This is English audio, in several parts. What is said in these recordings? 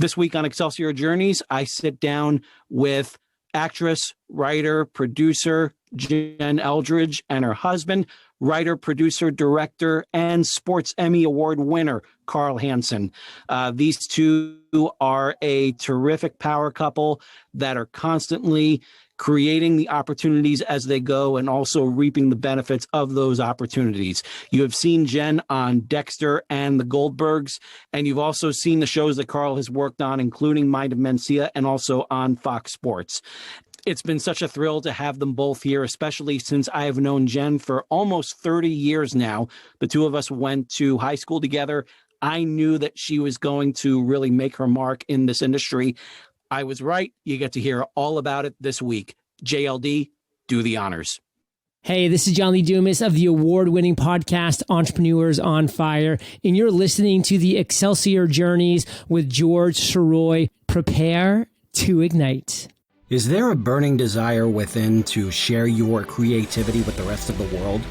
This week on Excelsior Journeys, I sit down with actress, writer, producer Jen Eldridge and her husband, writer, producer, director, and sports Emmy Award winner Carl Hansen. These two are a terrific power couple that are constantly creating the opportunities as they go and also reaping the benefits of those opportunities. You have seen Jen on Dexter and the Goldbergs, and you've also seen the shows that Carl has worked on, including Mind of Mencia and also on Fox Sports. It's been such a thrill to have them both here, especially since I have known Jen for almost 30 years now. The two of us went to high school together. I knew that she was going to really make her mark in this industry. I was right. You get to hear all about it this week. JLD, do the honors. Hey, this is John Lee Dumas of the award-winning podcast Entrepreneurs on Fire, and you're listening to the Excelsior Journeys with George Sirois. Prepare to ignite. Is there a burning desire within to share your creativity with the rest of the world?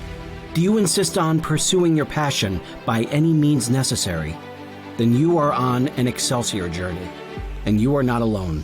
Do you insist on pursuing your passion by any means necessary? Then you are on an Excelsior journey, and you are not alone.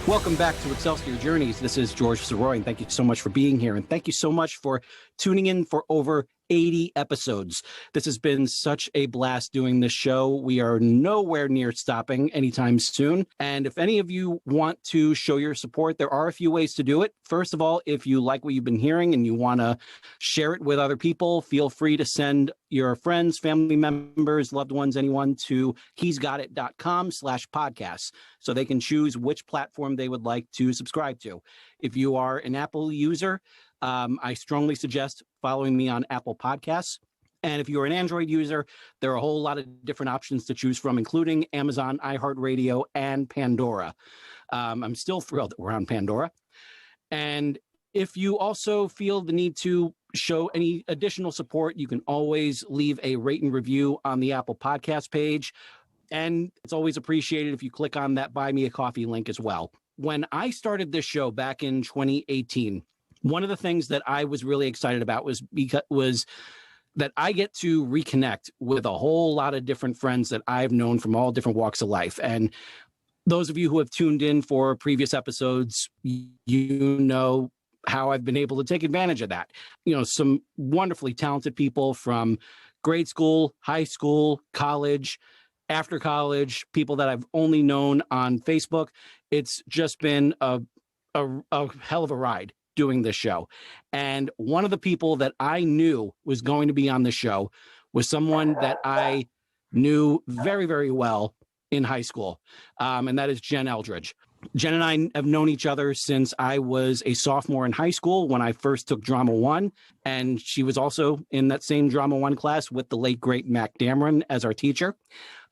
Welcome back to Excelsior Journeys. This is George Sirois, and thank you so much for being here. And thank you so much for tuning in for over 80 episodes. This has been such a blast doing this show. We are nowhere near stopping anytime soon. And if any of you want to show your support, there are a few ways to do it. First of all, if you like what you've been hearing and you want to share it with other people, feel free to send your friends, family members, loved ones, anyone to he'sgotit.com/podcasts so they can choose which platform they would like to subscribe to. If you are an Apple user, I strongly suggest following me on Apple Podcasts. And if you're an Android user, there are a whole lot of different options to choose from, including Amazon, iHeartRadio, and Pandora. I'm still thrilled that we're on Pandora. And if you also feel the need to show any additional support, you can always leave a rate and review on the Apple Podcast page. And it's always appreciated if you click on that Buy Me a Coffee link as well. When I started this show back in 2018, one of the things that I was really excited about was that I get to reconnect with a whole lot of different friends that I've known from all different walks of life. And those of you who have tuned in for previous episodes, you know how I've been able to take advantage of that. You know, some wonderfully talented people from grade school, high school, college, after college, people that I've only known on Facebook. It's just been a hell of a ride doing this show. And one of the people that I knew was going to be on the show was someone that I knew very, very well in high school. And that is Jen Eldridge. Jen and I have known each other since I was a sophomore in high school when I first took Drama 1. And she was also in that same Drama 1 class with the late, great Mac Dameron as our teacher.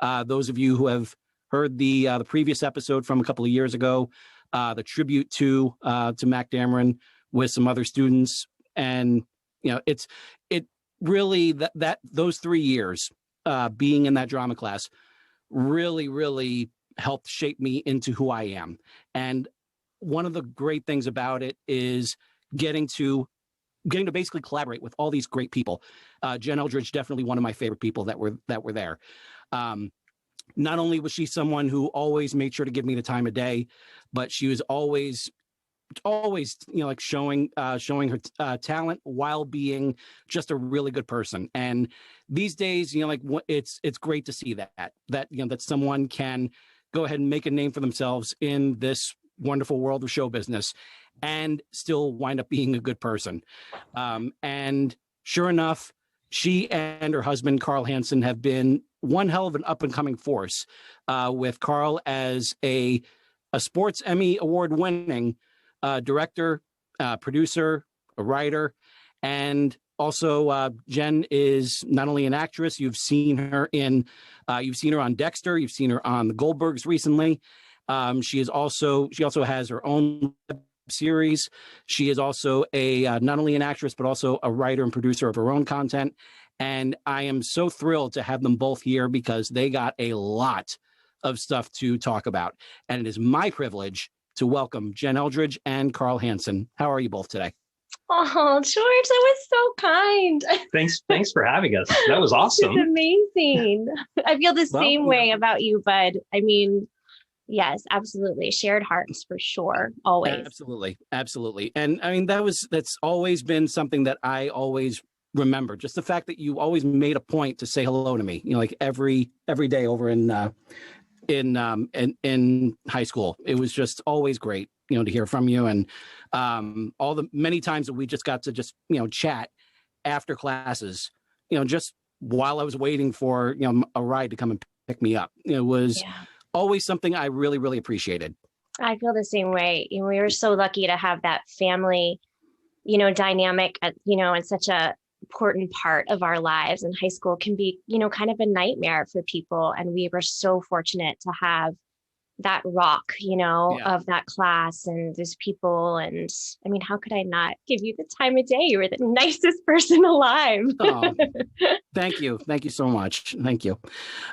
Those of you who have heard the previous episode from a couple of years ago, the tribute to Mac Dameron with some other students. And, you know, it really, that those 3 years being in that drama class really, really helped shape me into who I am. And one of the great things about it is getting to basically collaborate with all these great people. Jen Eldridge, definitely one of my favorite people that were there. Not only was she someone who always made sure to give me the time of day, but she was always, you know, like showing her talent while being just a really good person. And these days, you know, like it's great to see that you know, that someone can go ahead and make a name for themselves in this wonderful world of show business and still wind up being a good person. And sure enough, she and her husband, Carl Hansen, have been one hell of an up-and-coming force, with Carl as a sports Emmy Award-winning director, producer, a writer, and also Jen is not only an actress. You've seen her on Dexter. You've seen her on the Goldbergs recently. She also has her own web series. She is also not only an actress, but also a writer and producer of her own content. And I am so thrilled to have them both here because they got a lot of stuff to talk about. And it is my privilege to welcome Jen Eldridge and Carl Hansen. How are you both today? Oh, George, that was so kind. Thanks for having us. That was It's awesome. amazing. I feel the Well, same way about you, bud. I mean, yes, absolutely. Shared hearts for sure. Always. Absolutely. And I mean, that's always been something that I always remember. Just the fact that you always made a point to say hello to me, like every day over in high school. It was just always great, to hear from you, and all the many times that we just got to just chat after classes, just while I was waiting for a ride to come and pick me up. It was always something I really, really appreciated. I feel the same way. We were so lucky to have that family, dynamic, in such a important part of our lives. And high school can be, kind of a nightmare for people. And we were so fortunate to have that rock, of that class and those people. And I mean, how could I not give you the time of day? You were the nicest person alive. Oh, thank you. Thank you so much. Thank you.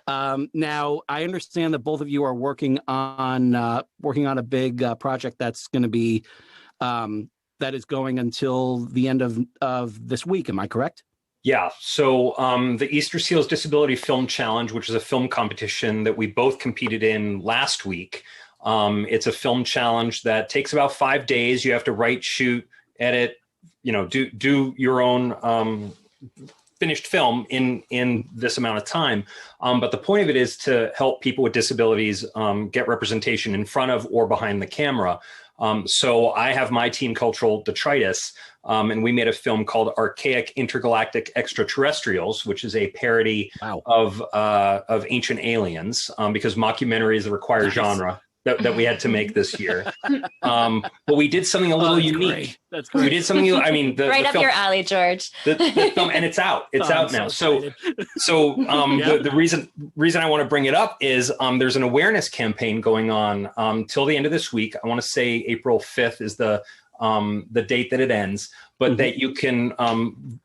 Now, I understand that both of you are working on a big project that's going to be that is going until the end of this week. Am I correct? Yeah. So the Easter Seals Disability Film Challenge, which is a film competition that we both competed in last week. It's a film challenge that takes about 5 days. You have to write, shoot, edit, do your own finished film in this amount of time. But the point of it is to help people with disabilities get representation in front of or behind the camera. So I have my team, Cultural Detritus, and we made a film called Archaic Intergalactic Extraterrestrials, which is a parody of Ancient Aliens, because mockumentary is a required genre that we had to make this year. But we did something a little unique. Great. That's great. We did something, Right up your alley, George. The film, and it's out. It's out now. So the reason I want to bring it up is there's an awareness campaign going on till the end of this week. I want to say April 5th is the date that it ends, but that you can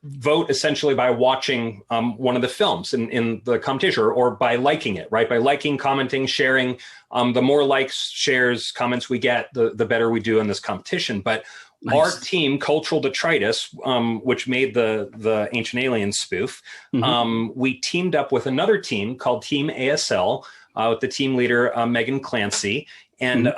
vote essentially by watching one of the films in the competition, or by liking it, right? By liking, commenting, sharing. The more likes, shares, comments we get, the better we do in this competition. But our team, Cultural Detritus, which made the Ancient Aliens spoof, we teamed up with another team called Team ASL, with the team leader, Megan Clancy. And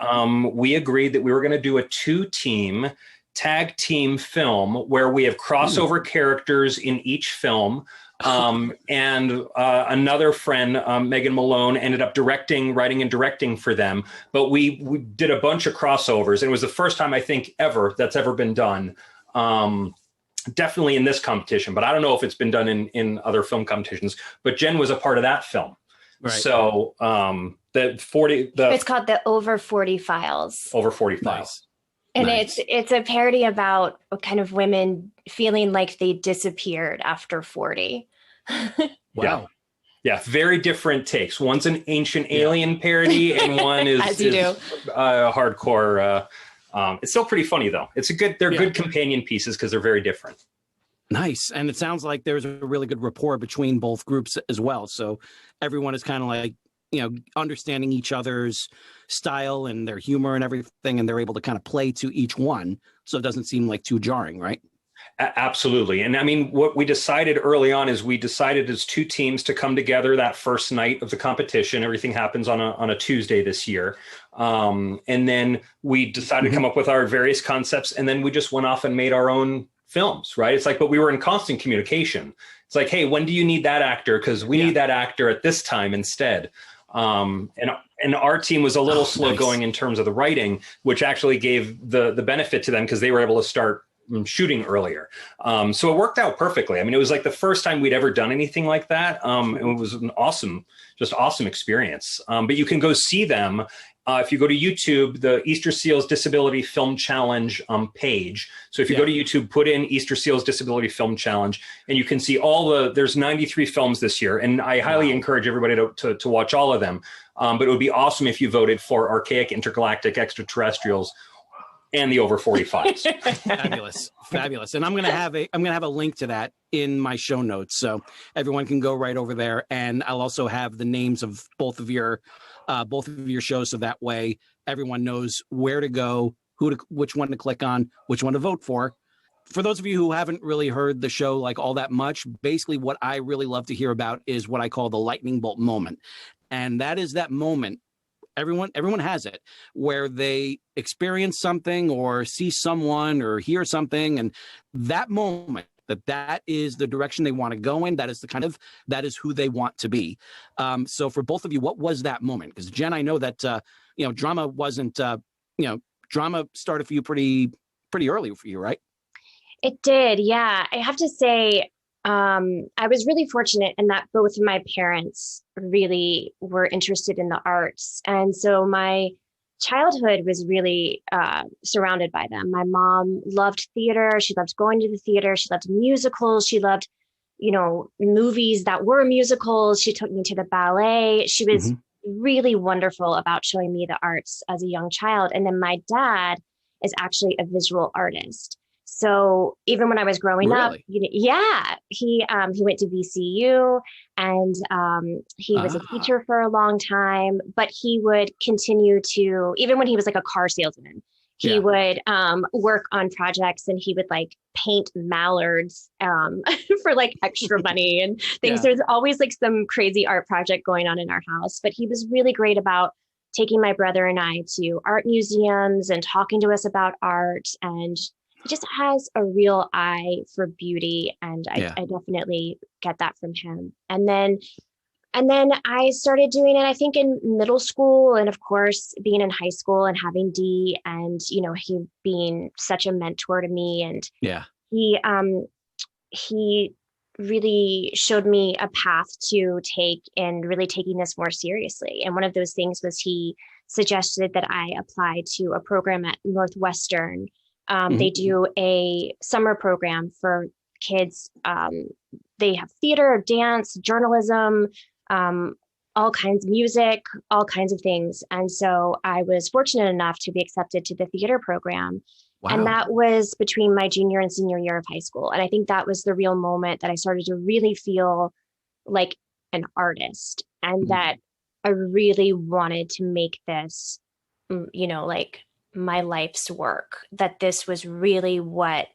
we agreed that we were going to do a 2-team tag team film where we have crossover characters in each film. And another friend, Megan Malone, ended up writing and directing for them. But we did a bunch of crossovers. And it was the first time, I think, that's ever been done. Definitely in this competition, but I don't know if it's been done in other film competitions. But Jen was a part of that film. Right. So it's called the Over 40 Files. Over 40 Files. Nice. And it's a parody about kind of women feeling like they disappeared after 40. Wow. Yeah, very different takes. One's an Ancient Alien parody, and one is hardcore. It's still pretty funny though. They're good companion pieces because they're very different. Nice. And it sounds like there's a really good rapport between both groups as well. So everyone is kind of like, understanding each other's style and their humor and everything, and they're able to kind of play to each one. So it doesn't seem like too jarring, right? Absolutely. And I mean, what we decided early on is we decided as 2 teams to come together that first night of the competition. Everything happens on a Tuesday this year. And then we decided to come up with our various concepts, and then we just went off and made our own films, right? It's like, but we were in constant communication. It's like, hey, when do you need that actor? Because we need that actor at this time instead. And our team was a little slow going in terms of the writing, which actually gave the benefit to them because they were able to start shooting earlier. So it worked out perfectly. I mean, it was like the first time we'd ever done anything like that. It was an awesome experience. But you can go see them. If you go to YouTube, the Easter Seals Disability Film Challenge page. So if you go to YouTube, put in Easter Seals Disability Film Challenge, and you can see there's 93 films this year. And I highly encourage everybody to watch all of them. But it would be awesome if you voted for Archaic Intergalactic Extraterrestrials and the Over 45s. Fabulous. And I'm gonna have a link to that in my show notes, so everyone can go right over there. And I'll also have the names of both of your shows, so that way everyone knows where to go, which one to click on, which one to vote for for those of you who haven't really heard the show like all that much, basically what I really love to hear about is what I call the lightning bolt moment. And that is that moment, everyone has it, where they experience something or see someone or hear something, and that moment, that is the direction they want to go in. That is who they want to be. So for both of you, what was that moment? Because Jen, I know that drama wasn't drama started for you pretty early for you, right? It did, yeah. I have to say, I was really fortunate in that both of my parents really were interested in the arts, and so my childhood was really surrounded by them. My mom loved theater. She loved going to the theater. She loved musicals. She loved, movies that were musicals. She took me to the ballet. She was really wonderful about showing me the arts as a young child. And then my dad is actually a visual artist. So even when I was growing up, he went to VCU, and he was a teacher for a long time, but he would continue to, even when he was like a car salesman, he would work on projects, and he would like paint mallards for like extra money and things. Yeah. There's always like some crazy art project going on in our house, but he was really great about taking my brother and I to art museums and talking to us about art, and he just has a real eye for beauty, and I definitely get that from him. And then I started doing it, I think, in middle school, and of course being in high school and having D, and he being such a mentor to me, and he really showed me a path to take in really taking this more seriously. And one of those things was he suggested that I apply to a program at Northwestern. They do a summer program for kids. They have theater, dance, journalism, all kinds of music, all kinds of things. And so I was fortunate enough to be accepted to the theater program. Wow. And that was between my junior and senior year of high school. And I think that was the real moment that I started to really feel like an artist, and that I really wanted to make this, like my life's work, that this was really what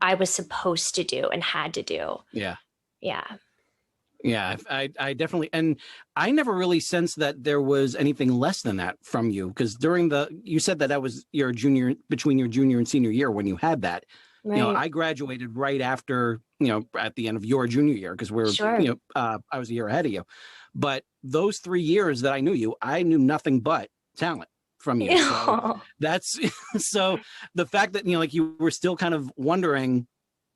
I was supposed to do and had to do. Yeah. Yeah. Yeah, I definitely, and I never really sensed that there was anything less than that from you, because you said that was your between your junior and senior year when you had that. Right. I graduated right after, at the end of your junior year, because I was a year ahead of you. But those 3 years that I knew you, I knew nothing but talent from you. So that's so the fact that you were still kind of wondering,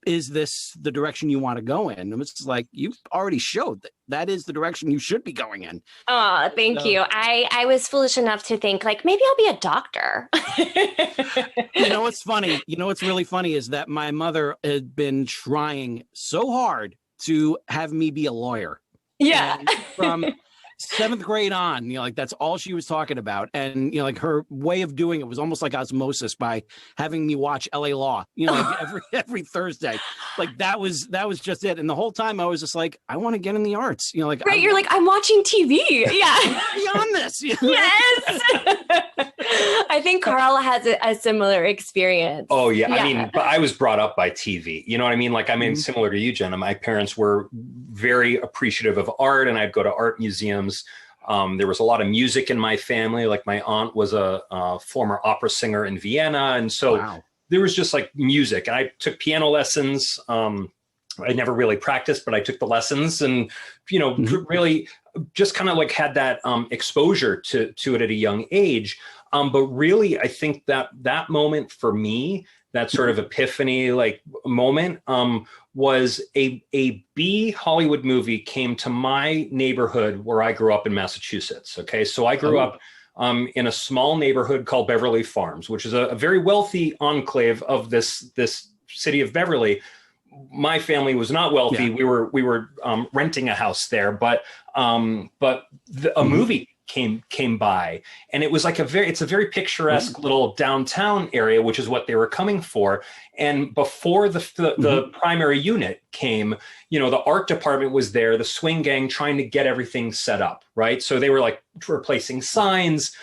is this the direction you want to go in? And it's like, you've already showed that is the direction you should be going in. Oh, thank you. I was foolish enough to think like, maybe I'll be a doctor. What's funny? What's really funny is that my mother had been trying so hard to have me be a lawyer. Yeah. And from 7th grade on, that's all she was talking about. And, her way of doing it was almost like osmosis by having me watch LA Law, every Thursday. Like that was just it. And the whole time I was just like, I want to get in the arts, right. You're like, I'm watching TV. Yeah. Beyond this. Yes. I think Carl has a similar experience. Oh yeah. I mean, but I was brought up by TV, you know what I mean? Like, I mean, similar to you, Jenna, my parents were very appreciative of art, and I'd go to art museums. There was a lot of music in my family. Like my aunt was a former opera singer in Vienna. And so there was just like music, and I took piano lessons. I never really practiced, but I took the lessons, and, really just kind of like had that exposure to it at a young age. But really, I think that moment for me, that sort of epiphany like moment, was a B Hollywood movie came to my neighborhood where I grew up in Massachusetts. Okay. So I grew up in a small neighborhood called Beverly Farms, which is a very wealthy enclave of this city of Beverly. My family was not wealthy. Yeah. We were renting a house there, but a movie came by, and it was like it's a very picturesque little downtown area, which is what they were coming for. And before the primary unit came, the art department was there, the swing gang trying to get everything set up, right? So they were like replacing signs.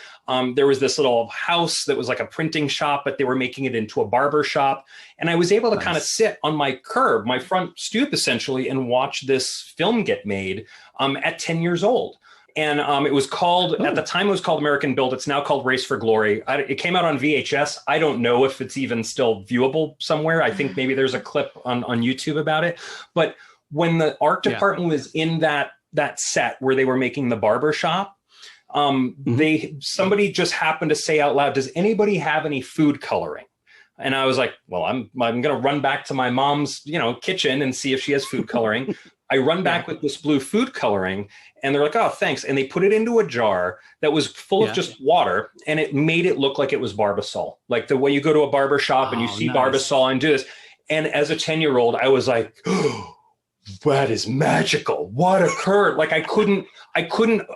There was this little house that was like a printing shop, but they were making it into a barber shop. And I was able to kind of sit on my curb, my front stoop essentially, and watch this film get made at 10 years old. And it was called, at the time it was called American Build. It's now called Race for Glory. It came out on VHS. I don't know if it's even still viewable somewhere. I think maybe there's a clip on YouTube about it. But when the art department was in that set where they were making the barber shop, somebody just happened to say out loud, "Does anybody have any food coloring?" And I was like, well, I'm going to run back to my mom's, kitchen and see if she has food coloring. I run back with this blue food coloring, and they're like, "Oh, thanks." And they put it into a jar that was full of just water, and it made it look like it was Barbasol, like the way you go to a barber shop and you see Barbasol and do this. And as a 10-year-old, I was like, "Oh, that is magical. What occurred?" Like I couldn't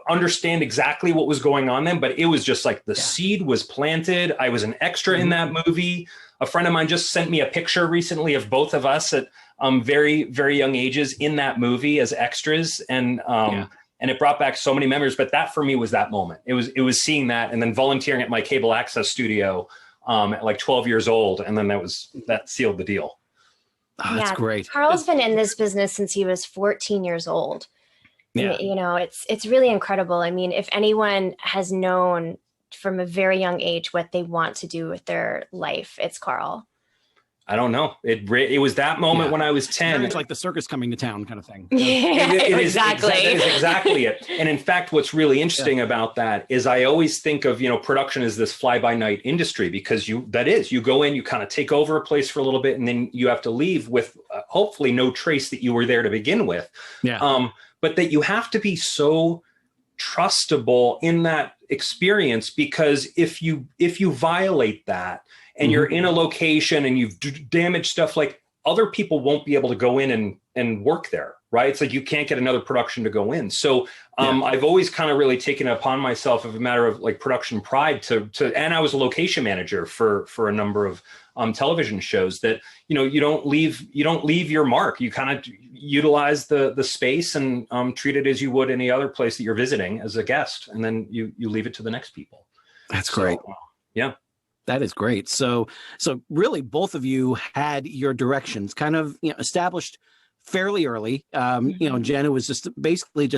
understand exactly what was going on then, but it was just like the seed was planted. I was an extra in that movie. A friend of mine just sent me a picture recently of both of us at very, very young ages in that movie as extras. And it brought back so many memories. But that for me was that moment. It was seeing that and then volunteering at my cable access studio at like 12 years old. And then that sealed the deal. Oh, that's great. Carl's been in this business since he was 14 years old. Yeah. It's really incredible. I mean, if anyone has known from a very young age what they want to do with their life, it's Carl. I don't know. It was that moment when I was 10. It's like the circus coming to town kind of thing. Exactly. That is exactly it. And in fact, what's really interesting about that is I always think of, production as this fly by night industry, because you go in, you kind of take over a place for a little bit, and then you have to leave with hopefully no trace that you were there to begin with. Yeah. But that you have to be so trustable in that experience, because if you violate that, and you're in a location and you've damaged stuff, like other people won't be able to go in and work there, right? It's like you can't get another production to go in. So I've always kind of really taken it upon myself of a matter of like production pride and I was a location manager for a number of television shows that, you don't leave your mark. You kind of utilize the space and treat it as you would any other place that you're visiting as a guest. And then you leave it to the next people. That's great. Yeah. That is great. So really both of you had your directions kind of established fairly early. Jen, it was just basically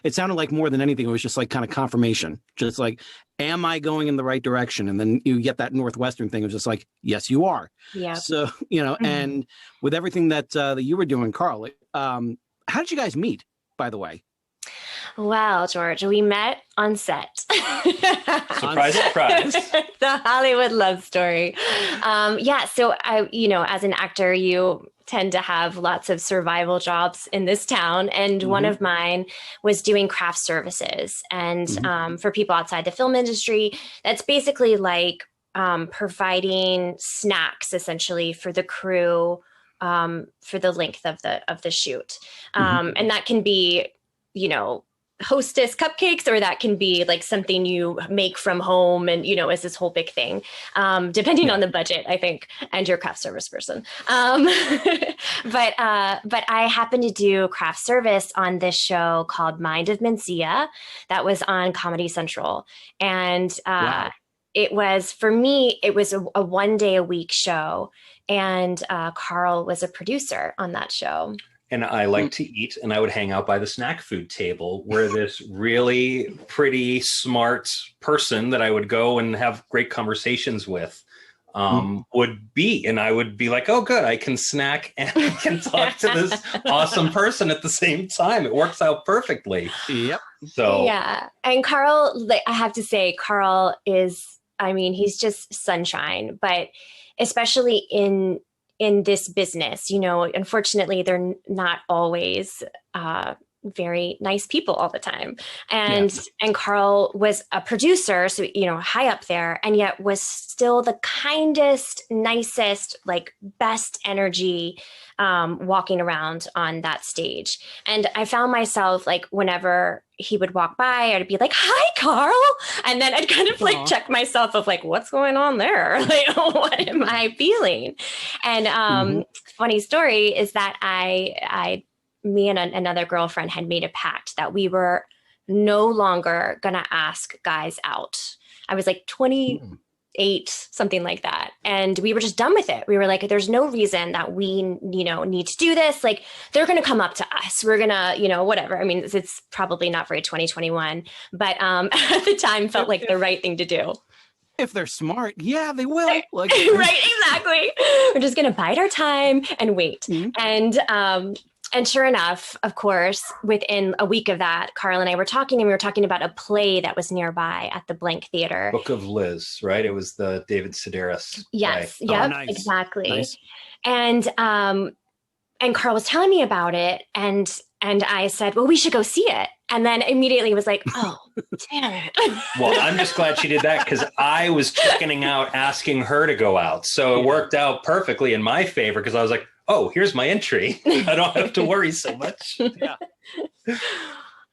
it sounded like more than anything, it was just like kind of confirmation, just like, am I going in the right direction? And then you get that Northwestern thing. It was just like, yes, you are. Yeah. So, and with everything that you were doing, Carl, how did you guys meet, by the way? Well, George, we met on set. Surprise, surprise. The Hollywood love story. So I, as an actor, you tend to have lots of survival jobs in this town. And one of mine was doing craft services. And for people outside the film industry, that's basically like providing snacks essentially for the crew for the length of the shoot. And that can be, Hostess cupcakes, or that can be like something you make from home and, is this whole big thing, depending on the budget, I think, and your craft service person. But I happened to do craft service on this show called Mind of Mencia that was on Comedy Central. And it was, for me, it was a 1 day a week show. And Carl was a producer on that show. And I like to eat, and I would hang out by the snack food table where this really pretty smart person that I would go and have great conversations with would be. And I would be like, oh, good, I can snack and I can talk to this awesome person at the same time. It works out perfectly. Yep. So yeah. And Carl, I have to say, Carl is, he's just sunshine, but especially in this business, unfortunately, they're not always, very nice people all the time. And Carl was a producer, so, high up there, and yet was still the kindest, nicest, like best energy walking around on that stage. And I found myself like whenever he would walk by, I'd be like, "Hi, Carl." And then I'd kind of like check myself of like, what's going on there? Like, what am I feeling? And funny story is that me and another girlfriend had made a pact that we were no longer going to ask guys out. I was like 28, something like that. And we were just done with it. We were like, there's no reason that we, need to do this. Like, they're going to come up to us. We're going to, whatever. I mean, it's probably not very 2021, but at the time felt like the right thing to do. If they're smart, yeah, they will. Like, right, exactly. We're just going to bide our time and wait. And sure enough, of course, within a week of that, Carl and I were talking, and we were talking about a play that was nearby at the Blank Theater. Book of Liz, right? It was the David Sedaris. Yes. Play. Yep. Nice. Exactly. Nice. And Carl was telling me about it, and I said, well, we should go see it. And then immediately was like, oh, damn it. Well, I'm just glad she did that, because I was chickening out asking her to go out. So it worked out perfectly in my favor, because I was like, oh, here's my entry. I don't have to worry so much.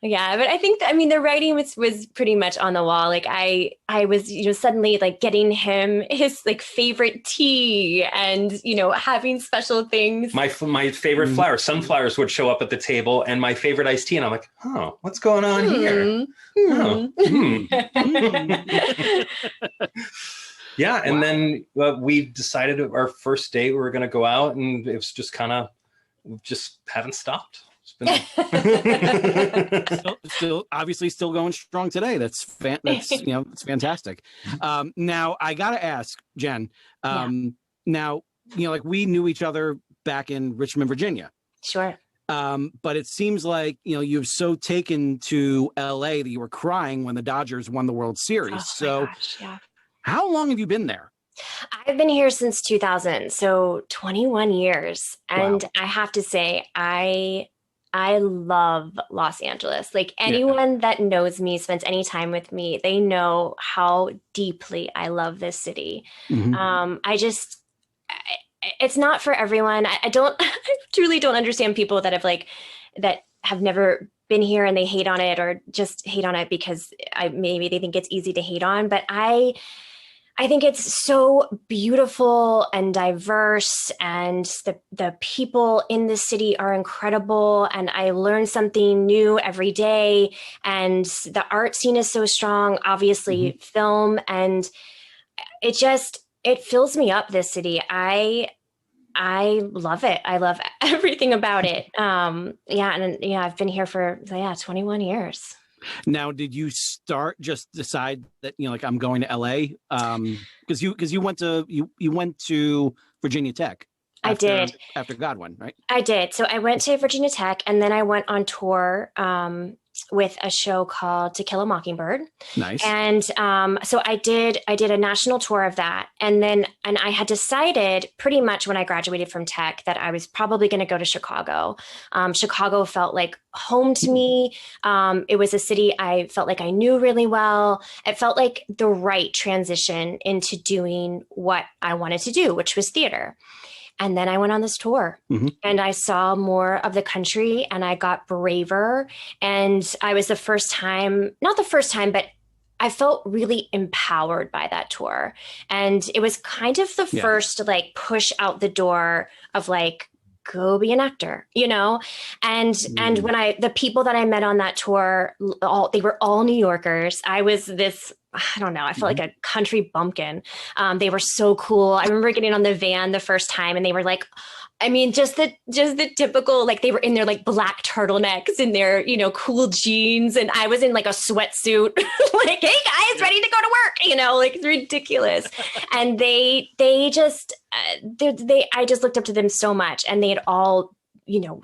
Yeah, but I think the writing was pretty much on the wall. Like I was, suddenly like getting him his like favorite tea, and having special things. My favorite flower, sunflowers, would show up at the table, and my favorite iced tea, and I'm like, oh, what's going on here? Yeah, and then we decided our first date we were going to go out, and it was just kind of, just haven't stopped. still obviously still going strong today. That's it's fantastic. Now I gotta ask, Jen. Now like we knew each other back in Richmond, Virginia. Sure. But it seems like you've so taken to LA that you were crying when the Dodgers won the World Series. Oh, so, gosh, yeah. How long have you been there? I've been here since 2000, so 21 years, and Wow. I have to say I love Los Angeles. Like anyone that knows me, spends any time with me, they know how deeply I love this city. It's not for everyone. I truly don't understand people that have never been here and they hate on it, or just hate on it because maybe they think it's easy to hate on. But I think it's so beautiful and diverse, and the people in the city are incredible, and I learn something new every day, and the art scene is so strong, obviously film, and it fills me up, this city. I love it. I love everything about it. I've been here for 21 years. Now, did you decide that I'm going to LA? Because you went to Virginia Tech. I did after Godwin, right? I did. So I went to Virginia Tech, and then I went on tour with a show called To Kill a Mockingbird. Nice. And so I did a national tour of that, and I had decided pretty much when I graduated from Tech that I was probably going to go to Chicago. Chicago felt like home to me. It was a city I felt like I knew really well. It felt like the right transition into doing what I wanted to do, which was theater. And then I went on this tour, and I saw more of the country, and I got braver. And I was not the first time, but I felt really empowered by that tour. And it was kind of the first push out the door of go be an actor, and when the people that I met on that tour, they were all New Yorkers. I was this, I don't know, I felt like a country bumpkin. They were so cool. I remember getting on the van the first time, and they were just the typical, they were in their black turtlenecks and their, cool jeans. And I was in a sweatsuit, hey guys, ready to go to work, it's ridiculous. And I just looked up to them so much, and they had all,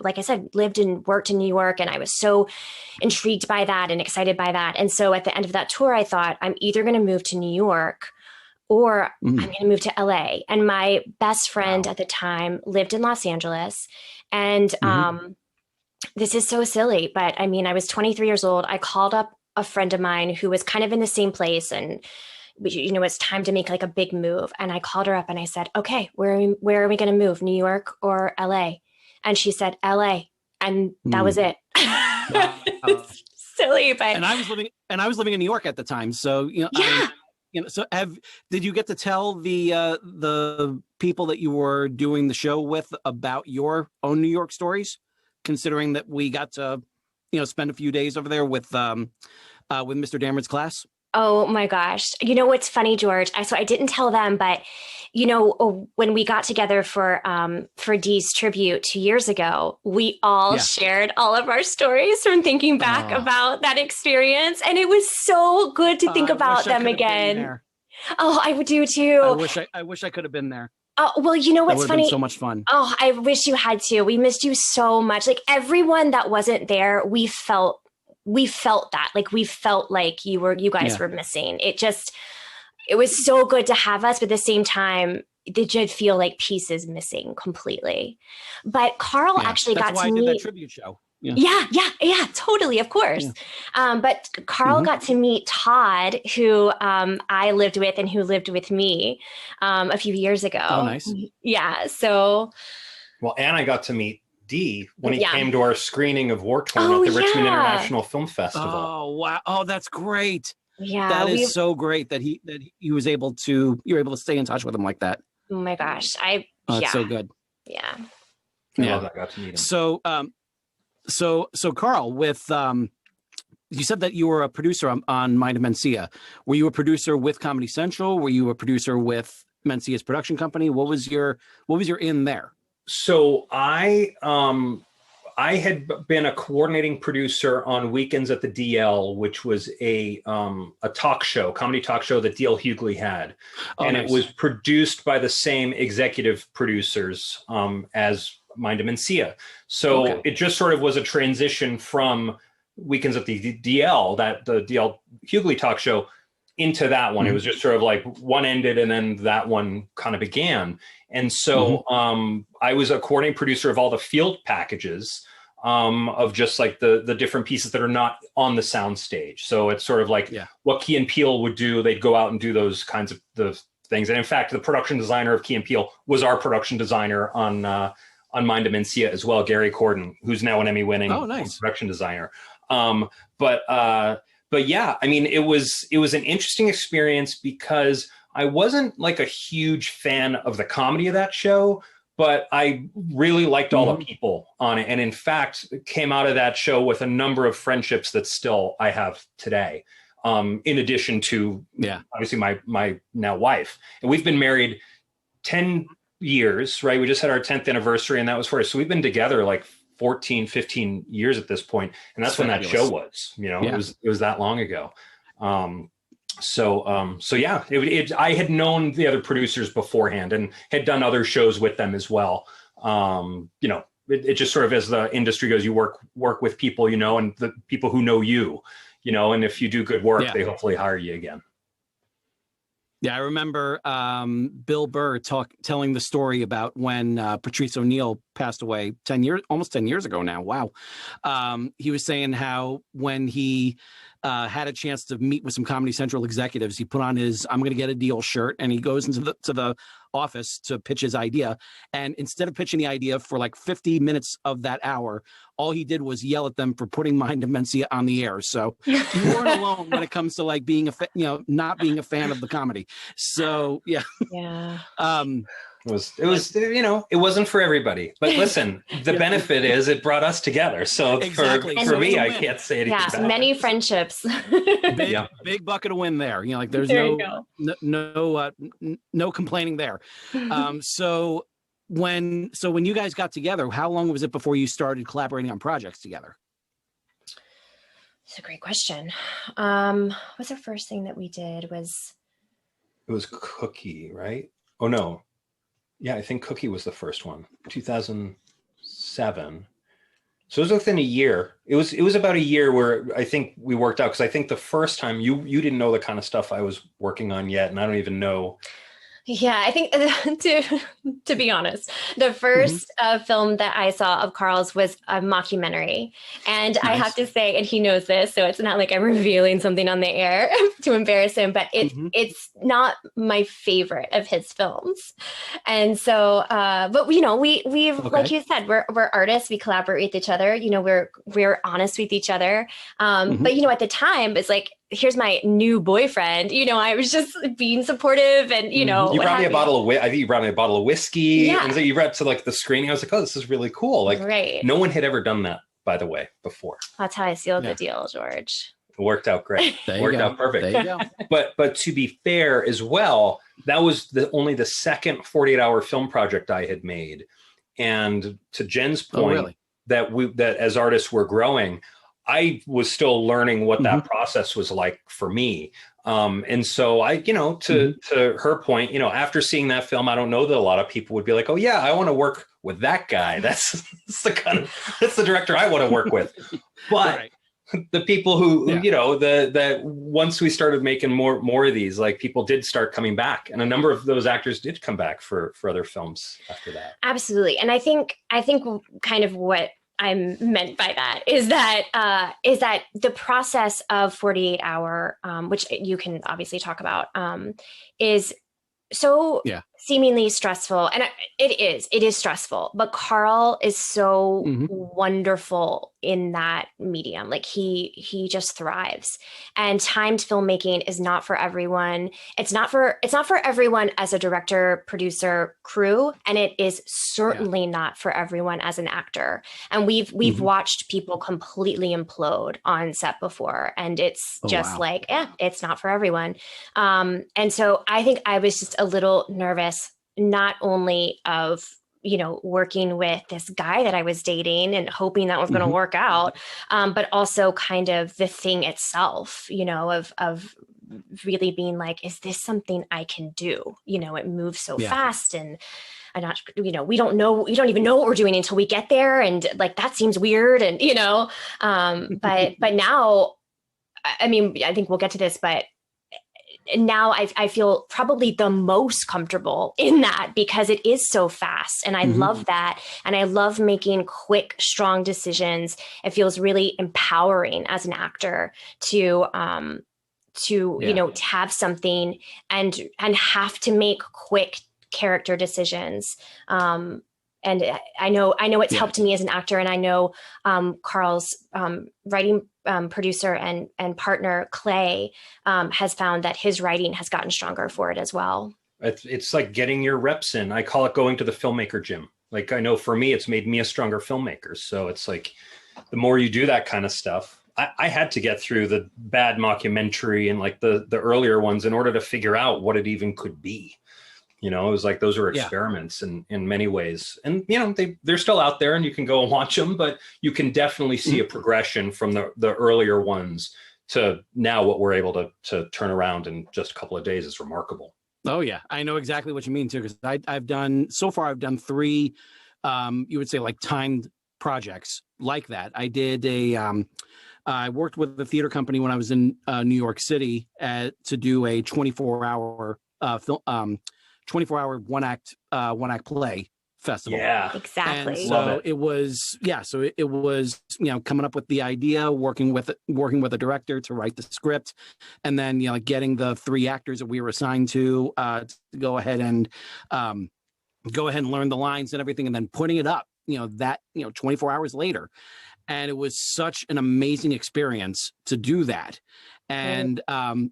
like I said, lived and worked in New York. And I was so intrigued by that and excited by that. And so at the end of that tour, I thought, I'm either going to move to New York or I'm going to move to LA. And my best friend at the time lived in Los Angeles. And this is so silly, but I mean, I was 23 years old. I called up a friend of mine who was kind of in the same place, and it's time to make like a big move. And I called her up and I said, okay, where are we going to move? New York or LA? And she said, LA. And that was it. Wow. Silly, but and I was living in New York at the time. So, yeah. Did you get to tell the people that you were doing the show with about your own New York stories, considering that we got to, spend a few days over there with Mr. Dameron's class? Oh my gosh. You know what's funny, George? So I didn't tell them, but when we got together for Dee's tribute 2 years ago, we all shared all of our stories from thinking back about that experience. And it was so good to think about them again. Oh, I would do too. I wish I could have been there. Oh, well, you know what's funny? Been so much fun. Oh, I wish you had to. We missed you so much. Like everyone that wasn't there, we felt that. Like we felt like you guys were missing. It was so good to have us, but at the same time, it did feel like pieces missing completely. But Carl actually got to meet. That's why I did that tribute show. Yeah, totally, of course. Yeah. But Carl got to meet Todd, who I lived with and who lived with me a few years ago. Oh, nice. Yeah, so. Well, and I got to meet Dee when he came to our screening of War Torn at the Richmond International Film Festival. Oh, wow. Oh, that's great. Yeah. That is so great that you were able to stay in touch with him like that. Oh my gosh. It's so good. Yeah. I love that I got to meet him. So Carl, with you said that you were a producer on Mind of Mencia. Were you a producer with Comedy Central? Were you a producer with Mencia's production company? What was your in there? So I had been a coordinating producer on Weekends at the DL, which was a comedy talk show that DL Hughley had. And nice. It was produced by the same executive producers as Mind of Mencia. So it just sort of was a transition from Weekends at the DL, the DL Hughley talk show, into that one. It was just sort of like one ended and then that one kind of began. And so I was a coordinating producer of all the field packages of just like the different pieces that are not on the sound stage. So it's sort of like what Key and Peele would do. They'd go out and do those kinds of the things. And in fact, the production designer of Key and Peele was our production designer on Mind of Mencia as well, Gary Corden, who's now an Emmy-winning production designer. But yeah, I mean, it was an interesting experience because I wasn't like a huge fan of the comedy of that show, but I really liked all the people on it. And in fact, came out of that show with a number of friendships that still I have today. In addition to obviously my now wife. And we've been married 10 years, right? We just had our 10th anniversary and that was for us. So we've been together like 14, 15 years at this point. And that's when that show was, it was that long ago. So yeah, I had known the other producers beforehand and had done other shows with them as well. It just sort of, as the industry goes, you work with people, and the people who know you, and if you do good work, they hopefully hire you again. Yeah, I remember Bill Burr telling the story about when Patrice O'Neill passed away almost 10 years ago now. Wow. He was saying how when he had a chance to meet with some Comedy Central executives, he put on his "I'm going to get a deal" shirt and he goes into the office to pitch his idea. And instead of pitching the idea for like 50 minutes of that hour, all he did was yell at them for putting Mind of Mencia on the air. So you weren't alone when it comes to like being not being a fan of the comedy. So yeah. It was it wasn't for everybody, but listen, the benefit is it brought us together. So for me, I can't say anything. Yeah, many friendships. Big bucket of win there. There's no complaining there. So when you guys got together, how long was it before you started collaborating on projects together? It's a great question. What's the first thing that we did It was Cookie, right? Oh no. Yeah, I think Cookie was the first one, 2007. So it was within a year. It was about a year where I think we worked out, because I think the first time you didn't know the kind of stuff I was working on yet, and I don't even know Yeah, I think to be honest, the first film that I saw of Carl's was a mockumentary. And Nice. I have to say, and he knows this, so it's not like I'm revealing something on the air to embarrass him, but it's not my favorite of his films. And so, but you know, we've like you said, we're artists, we collaborate with each other, you know, we're honest with each other. But you know, at the time, it's like, here's my new boyfriend. You know, I was just being supportive, and you know, you brought me a bottle of I think you brought me a bottle of whiskey, Yeah. and so you brought to like the screening. I was like, oh, this is really cool. Like, Right. no one had ever done that, by the way, before. That's how I sealed the deal, George. It worked out great. Worked out perfect. There you go. But to be fair as well, that was only the second 48-hour film project I had made, and to Jen's point, that as artists we're growing, I was still learning what that process was like for me. And so I, you know, to her point, you know, after seeing that film, I don't know that a lot of people would be like, oh yeah, I want to work with that guy. That's the director I want to work with. But the people who, you know, that once we started making more of these, like, people did start coming back, and a number of those actors did come back for other films after that. Absolutely. And I think kind of what I'm meant by that is that the process of 48-hour, which you can obviously talk about, is so seemingly stressful. And it is stressful, but Carl is so wonderful in that medium. Like he just thrives, and timed filmmaking is not for everyone. It's not for everyone as a director, producer, crew. And it is certainly not for everyone as an actor. And we've watched people completely implode on set before, and it's it's not for everyone. And so I think I was just a little nervous, not only of, you know, working with this guy that I was dating and hoping that was going to work out, but also kind of the thing itself, you know, of really being like, is this something I can do? You know, it moves so fast, and I'm not, you know, we don't even know what we're doing until we get there. And like, that seems weird. And, you know, but now, I mean, I think we'll get to this, but now I feel probably the most comfortable in that, because it is so fast, and I love that. And I love making quick, strong decisions. It feels really empowering as an actor to you know, to have something and have to make quick character decisions. And I know it's helped me as an actor, and I know Carl's writing producer and partner Clay has found that his writing has gotten stronger for it as well. It's like getting your reps in. I call it going to the filmmaker gym. Like, I know for me, it's made me a stronger filmmaker. So it's like, the more you do that kind of stuff, I had to get through the bad mockumentary and like the earlier ones in order to figure out what it even could be. You know, it was like, those were experiments in many ways. And, you know, they're still out there and you can go and watch them, but you can definitely see a progression from the earlier ones to now. What we're able to turn around in just a couple of days is remarkable. Oh yeah. I know exactly what you mean too, because I've done 3, you would say, like, timed projects like that. I did I worked with a theater company when I was in New York City to do a 24-hour film, 24-hour one act play festival. Yeah, exactly. And so it was, it was, you know, coming up with the idea, working with a director to write the script, and then, you know, getting the 3 actors that we were assigned to go ahead and learn the lines and everything, and then putting it up, you know, 24 hours later. And it was such an amazing experience to do that. And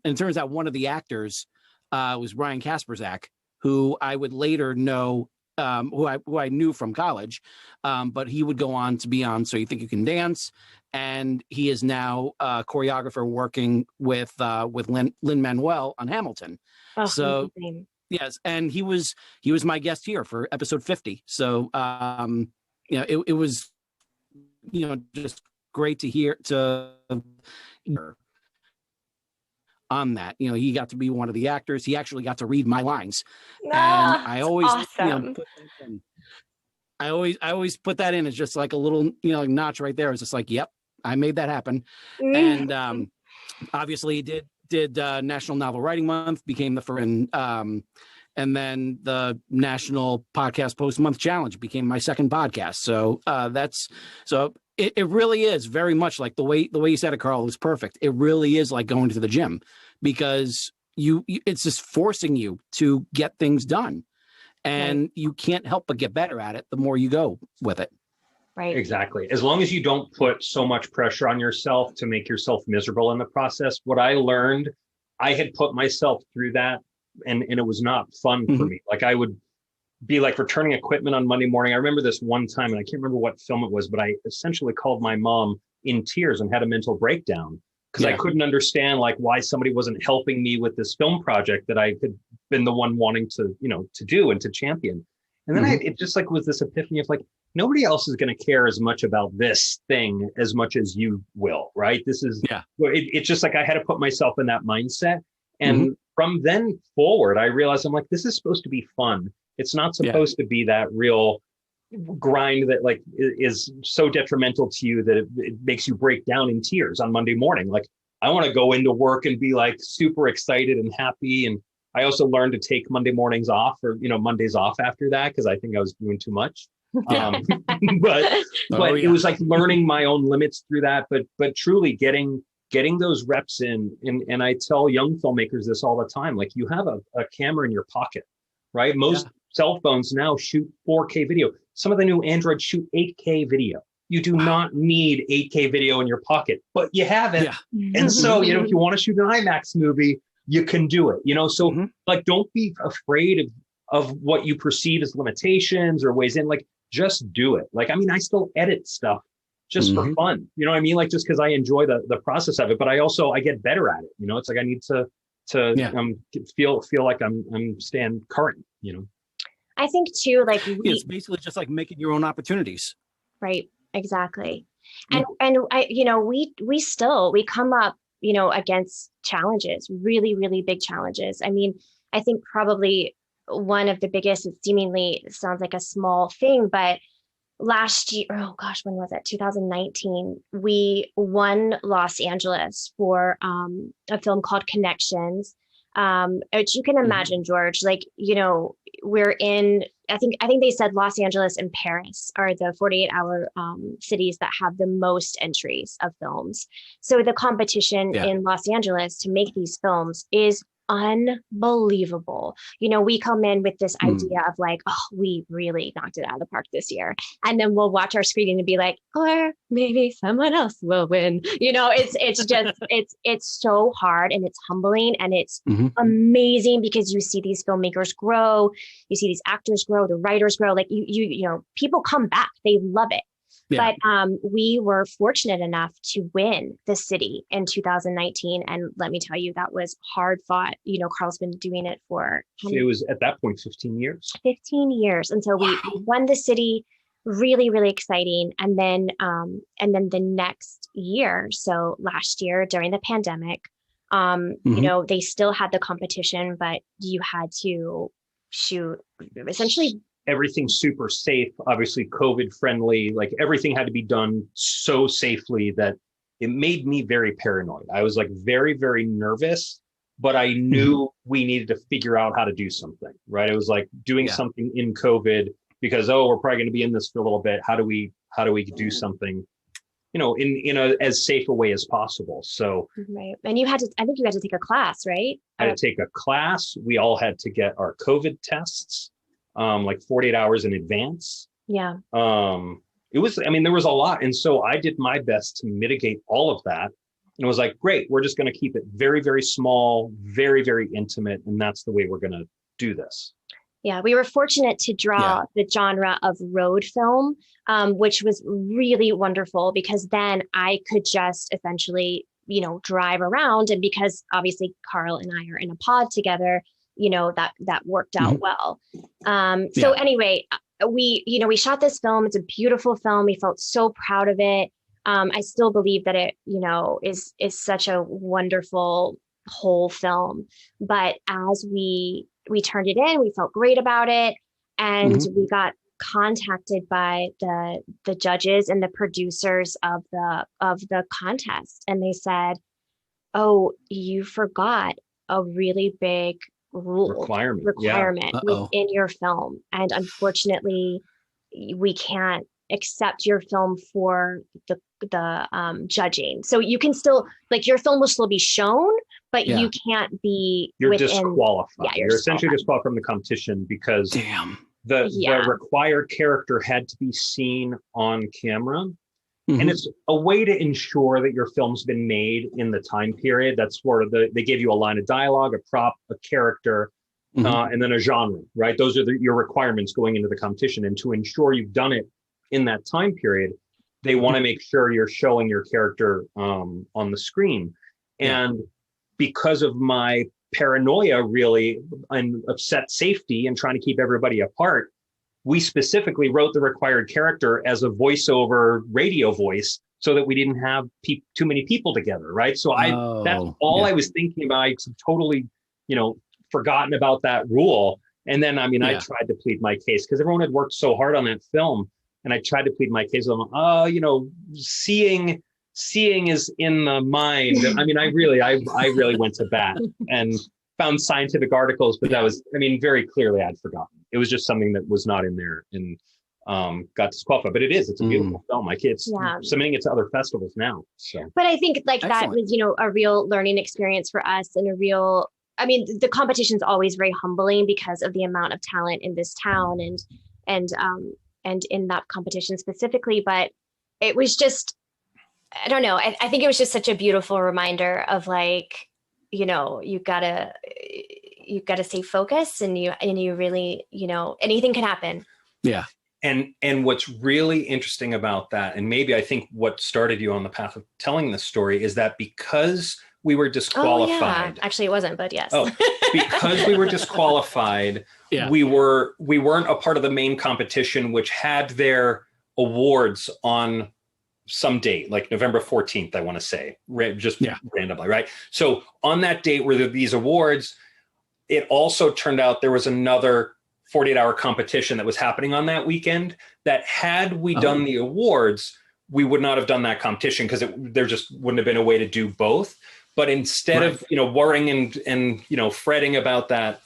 it turns out one of the actors was Ryan Kasperzak, who I would later know, who I knew from college, but he would go on to be on So You Think You Can Dance, and he is now a choreographer working with Lin-Manuel on Hamilton. Oh, so amazing. Yes, and he was my guest here for episode 50. So you know, it was, you know, just great to hear on that. You know, he got to be one of the actors. He actually got to read my lines. And I always, awesome. I always put that in as just like a little, you know, like notch right there. It's just like, yep, I made that happen. And obviously did National Novel Writing Month, became the first, And then the National Podcast Post Month Challenge became my second podcast. So it really is very much like the way you said it, Carl, is perfect. It really is like going to the gym, because it's just forcing you to get things done, and you can't help but get better at it the more you go with it. Right. Exactly. As long as you don't put so much pressure on yourself to make yourself miserable in the process. What I learned, I had put myself through that, and it was not fun for me. Like I would be like returning equipment on Monday morning. I remember this one time, and I can't remember what film it was, but I essentially called my mom in tears and had a mental breakdown because I couldn't understand like why somebody wasn't helping me with this film project that I had been the one wanting to, to do and to champion. And then it just like was this epiphany of like, nobody else is going to care as much about this thing as much as you will, right? This is, it's just like I had to put myself in that mindset. And from then forward, I realized I'm like, this is supposed to be fun. It's not supposed to be that real grind that like is so detrimental to you that it makes you break down in tears on Monday morning. Like I want to go into work and be like super excited and happy. And I also learned to take Monday mornings off, or, Mondays off after that, because I think I was doing too much. But it was like learning my own limits through that, but truly getting those reps in. And I tell young filmmakers this all the time, like you have a camera in your pocket, right? Most cell phones now shoot 4K video. Some of the new Androids shoot 8K video. You do not need 8K video in your pocket, but you have it. And so, if you want to shoot an IMAX movie, you can do it, so like, don't be afraid of what you perceive as limitations or ways in, like, just do it. Like, I mean, I still edit stuff just for fun, you know what I mean? Like, just because I enjoy the process of it, but I get better at it. It's like, I need to feel like I'm staying current, I think too, like it's basically just like making your own opportunities. Right. Exactly. And I, we come up, against challenges, really, really big challenges. I mean, I think probably one of the biggest, it seemingly sounds like a small thing, but last year, oh gosh, when was it? 2019, we won Los Angeles for a film called Connections. Which you can imagine, George, like, we're in, I think they said Los Angeles and Paris are the 48-hour cities that have the most entries of films. So the competition in Los Angeles to make these films is unbelievable. We come in with this idea of like, oh, we really knocked it out of the park this year. And then we'll watch our screening and be like, or maybe someone else will win. It's just, it's so hard, and it's humbling, and it's amazing because you see these filmmakers grow, you see these actors grow, the writers grow, like people come back, they love it. Yeah. But we were fortunate enough to win the city in 2019. And let me tell you, that was hard fought. Carl's been doing it for... It was at that point, 15 years. 15 years. And so we won the city, really, really exciting. And then the next year, so last year during the pandemic, they still had the competition, but you had to shoot essentially... Everything super safe, obviously COVID friendly, like everything had to be done so safely that it made me very paranoid. I was like very, very nervous, but I knew we needed to figure out how to do something, right? It was like doing something in COVID because, we're probably going to be in this for a little bit. How do we do something, in a as safe a way as possible? So, right. And I think you had to take a class, right? I had to take a class. We all had to get our COVID tests. Like 48 hours in advance. Yeah. There was a lot. And so I did my best to mitigate all of that. And it was like, great, we're just going to keep it very, very small, very, very intimate. And that's the way we're going to do this. Yeah, we were fortunate to draw the genre of road film, which was really wonderful because then I could just essentially, drive around. And because obviously Carl and I are in a pod together, that worked out well. So anyway, we shot this film. It's a beautiful film. We felt so proud of it. I still believe that it, is such a wonderful whole film. But as we turned it in, we felt great about it. And we got contacted by the judges and the producers of the contest. And they said, oh, you forgot a really big requirement within your film. And unfortunately, we can't accept your film for the judging. So you can still, like, your film will still be shown, but you can't be disqualified. You're essentially disqualified from the competition because the required character had to be seen on camera. And it's a way to ensure that your film's been made in the time period. That's sort of they gave you a line of dialogue, a prop, a character, and then a genre, right? Those are your requirements going into the competition. And to ensure you've done it in that time period, they want to make sure you're showing your character on the screen. And because of my paranoia, really, and upset safety and trying to keep everybody apart, we specifically wrote the required character as a voiceover radio voice so that we didn't have too many people together, right? So that's all I was thinking about. I totally, forgotten about that rule. And then, I tried to plead my case because everyone had worked so hard on that film. And I tried to plead my case. I'm, seeing is in the mind. I mean, I really went to bat and found scientific articles, but that was, very clearly I'd forgotten. It was just something that was not in there and got disqualified. But it's a beautiful film. My kids submitting it to other festivals now. So, but I think that was, a real learning experience for us and the competition's always very humbling because of the amount of talent in this town and in that competition specifically. But it was just, I don't know. I think it was just such a beautiful reminder of you gotta stay focused and you really, anything can happen. Yeah. And what's really interesting about that, and maybe I think what started you on the path of telling this story, is that because we were disqualified. Actually, it wasn't, but yes. Because we were disqualified, we weren't a part of the main competition, which had their awards on some date, like November 14th, I want to say, randomly, right? So on that date were these awards, it also turned out there was another 48-hour competition that was happening on that weekend that had we done the awards, we would not have done that competition because there just wouldn't have been a way to do both. But instead of, worrying and fretting about that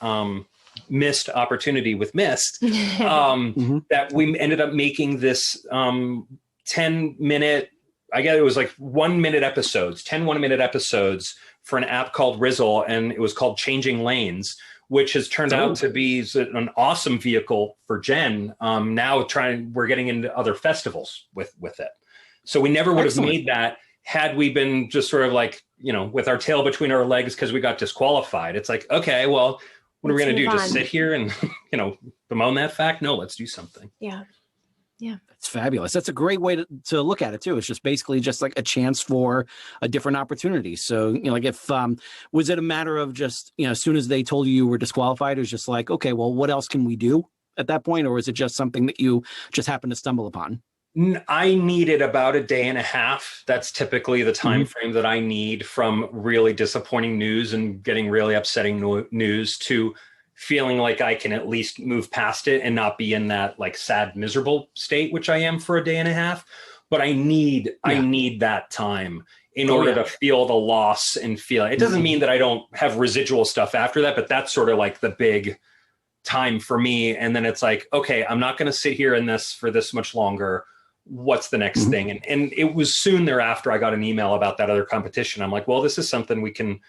missed opportunity with Mist, that we ended up making this 10-minute, I guess it was like 1-minute episodes, 10 1-minute episode for an app called Rizzle, and it was called Changing Lanes, which has turned out to be an awesome vehicle for Jen. Now we're getting into other festivals with it. So we never would have made that had we been just sort of with our tail between our legs because we got disqualified. It's like, okay, well, what are we going to do? Just sit here and, bemoan that fact? No, let's do something. Yeah. Yeah. That's fabulous. That's a great way to look at it too. It's just basically just like a chance for a different opportunity. So, if, was it a matter of just, as soon as they told you were disqualified, it was just like, okay, well, what else can we do at that point? Or is it just something that you just happened to stumble upon? I needed about a day and a half. That's typically the time frame that I need from really disappointing news and getting really upsetting news to feeling like I can at least move past it and not be in that sad, miserable state, which I am for a day and a half. But I need that time in order to feel the loss and feel it. Doesn't mean that I don't have residual stuff after that, but that's sort of the big time for me. And then it's like, okay, I'm not going to sit here in this for this much longer. What's the next thing? And it was soon thereafter I got an email about that other competition. I'm like, well, this is something we can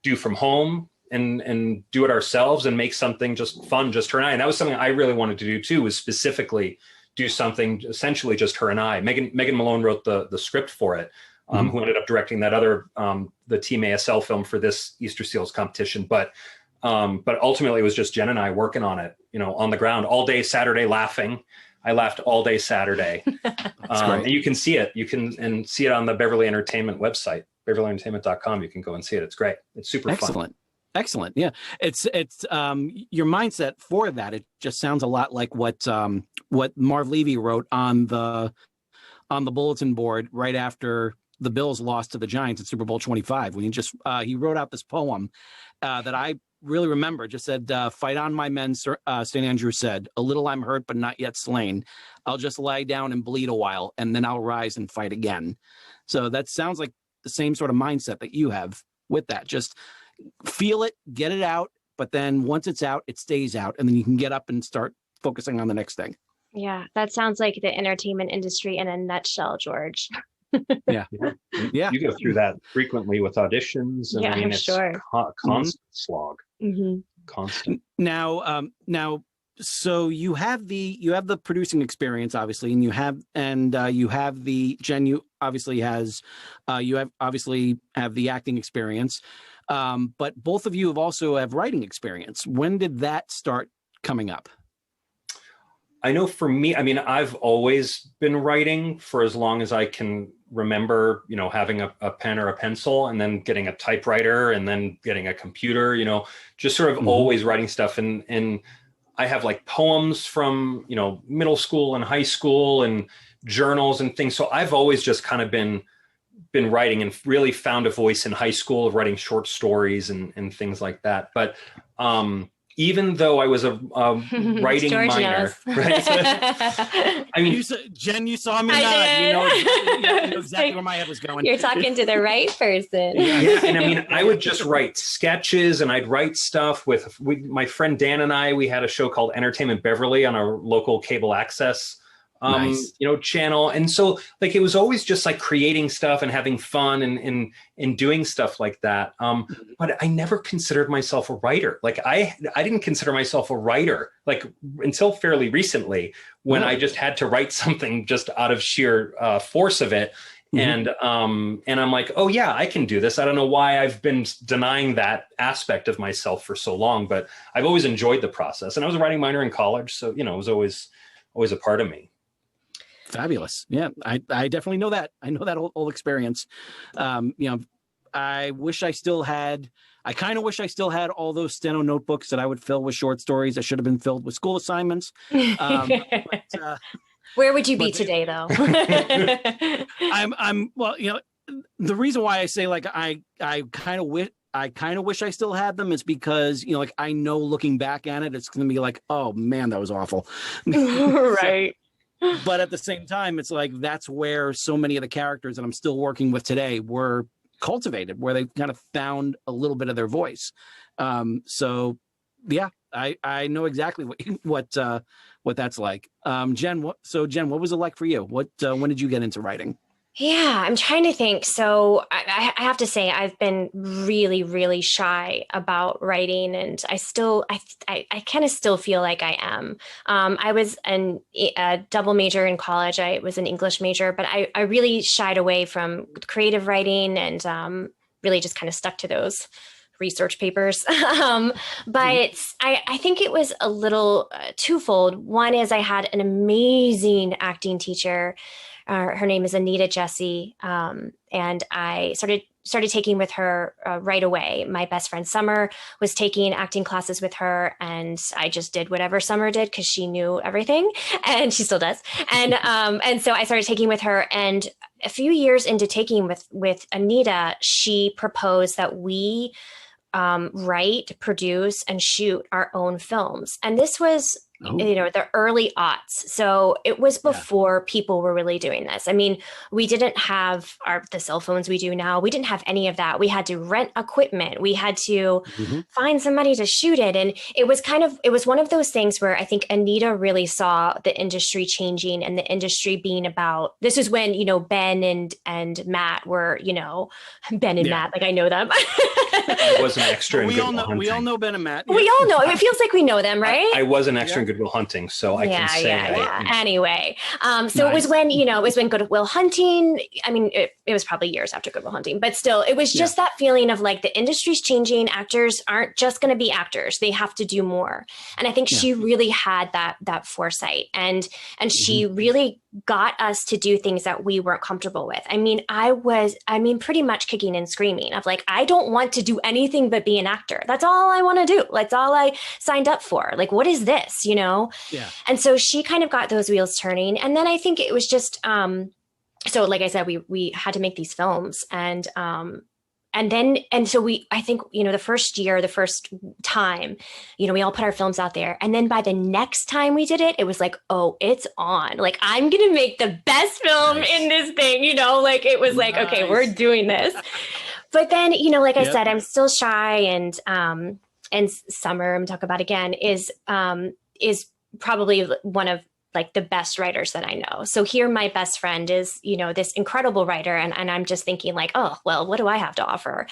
do from home and do it ourselves and make something just fun, just her and I. And that was something I really wanted to do too, was specifically do something essentially just her and I. Megan Malone wrote the script for it, who ended up directing that other, the Team ASL film for this Easter Seals competition. But ultimately it was just Jen and I working on it, on the ground all day Saturday, laughing. I laughed all day Saturday. And you can see it. You can see it on the Beverly Entertainment website, beverlyentertainment.com. You can go and see it. It's great. It's super fun. Excellent. Yeah. It's your mindset for that. It just sounds a lot like what Marv Levy wrote on the bulletin board right after the Bills lost to the Giants at Super Bowl 25, when he wrote out this poem that I really remember. Just said, fight on, my men, St. Andrew said, a little I'm hurt, but not yet slain. I'll just lie down and bleed a while, and then I'll rise and fight again. So that sounds like the same sort of mindset that you have with that. Just feel it, get it out, but then once it's out, it stays out, and then you can get up and start focusing on the next thing. Yeah, that sounds like the entertainment industry in a nutshell, George. Yeah. You go through that frequently with auditions, and Yeah, I mean, I'm it's sure. constant slog, Mm-hmm. constant. Now, so you have the producing experience, obviously, and you have the Jen. You obviously have the acting experience, but both of you have writing experience. When did that start coming up? I know for me, I mean, I've always been writing for as long as I can remember, having a pen or a pencil, and then getting a typewriter, and then getting a computer, just sort of always writing stuff. And I have like poems from, middle school and high school, and journals and things. So I've always just kind of been writing, and really found a voice in high school of writing short stories and things like that. But, even though I was a writing George minor, right? So, I mean, Jen, you saw me nod. You know exactly where my head was going. You're talking to the right person. yeah, and I mean, I would just write sketches, and I'd write stuff with my friend Dan and I. We had a show called Entertainment Beverly on our local cable access Nice. channel. And so like, it was always just like creating stuff and having fun and doing stuff like that. But I never considered myself a writer. Like I didn't consider myself a writer like until fairly recently, when I just had to write something just out of sheer force of it. And I'm like, oh yeah, I can do this. I don't know why I've been denying that aspect of myself for so long, but I've always enjoyed the process. And I was a writing minor in college, so it was always a part of me. Fabulous. Yeah, I definitely know that. I know that old experience. I wish I still had. I kind of wish I still had all those steno notebooks that I would fill with short stories that should have been filled with school assignments. Where would you be today, though? I'm well. The reason why I say like I kind of wish I still had them is because like I know looking back at it, it's going to be like, oh man, that was awful. Right. But at the same time, it's like that's where so many of the characters that I'm still working with today were cultivated, where they kind of found a little bit of their voice. So yeah, I know exactly what that's like. Jen, what was it like for you? When did you get into writing? Yeah, I'm trying to think. So I have to say I've been really, really shy about writing, and I kind of still feel like I am. I was a double major in college. I was an English major, but I really shied away from creative writing, and really just kind of stuck to those research papers. But I think it was a little twofold. One is I had an amazing acting teacher. Her name is Anita Jesse, and I started taking with her right away. My best friend Summer was taking acting classes with her, and I just did whatever Summer did because she knew everything, and she still does. And so I started taking with her, and a few years into taking with Anita, she proposed that we write, produce, and shoot our own films. And this was the early aughts. So it was before people were really doing this. I mean, we didn't have the cell phones we do now. We didn't have any of that. We had to rent equipment. We had to find somebody to shoot it. And it was one of those things where I think Anita really saw the industry changing, and the industry being about, this is when, Ben and Matt were, Ben and Matt, like I know them. I was an extra in Good Will Hunting. We all know Ben and Matt. We all know. It feels like we know them, right? I was an extra in Good Will Hunting, so I can say. Anyway, so it was when Good Will Hunting. I mean, it was probably years after Good Will Hunting, but still, it was just that feeling of like the industry's changing. Actors aren't just going to be actors; they have to do more. And I think she really had that foresight, and she really got us to do things that we weren't comfortable with. I mean, pretty much kicking and screaming of like, I don't want to do anything but be an actor. That's all I want to do. That's all I signed up for. Like, what is this, Yeah. And so she kind of got those wheels turning. And then I think it was just, so like I said, we had to make these films, and so I think, the first time, we all put our films out there. And then by the next time we did it, it was like, oh, it's on. Like, I'm going to make the best film in this thing, like it was like, okay, we're doing this. But then, like I said, I'm still shy. And Summer, I'm talking about again, is probably one of like the best writers that I know. So here my best friend is, this incredible writer. And I'm just thinking like, oh, well, what do I have to offer?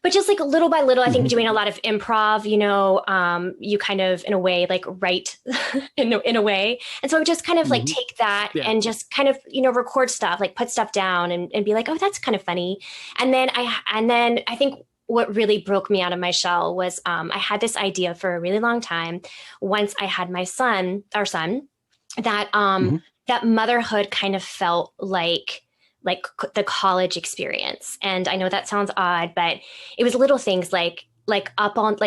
But just like little by little, I think doing a lot of improv, you kind of, in a way, like write in a way. And so I would just kind of like take that and just kind of, record stuff, like put stuff down and be like, oh, that's kind of funny. And then I think what really broke me out of my shell was I had this idea for a really long time. Once I had our son, that that motherhood kind of felt like the college experience. And I know that sounds odd, but it was little things like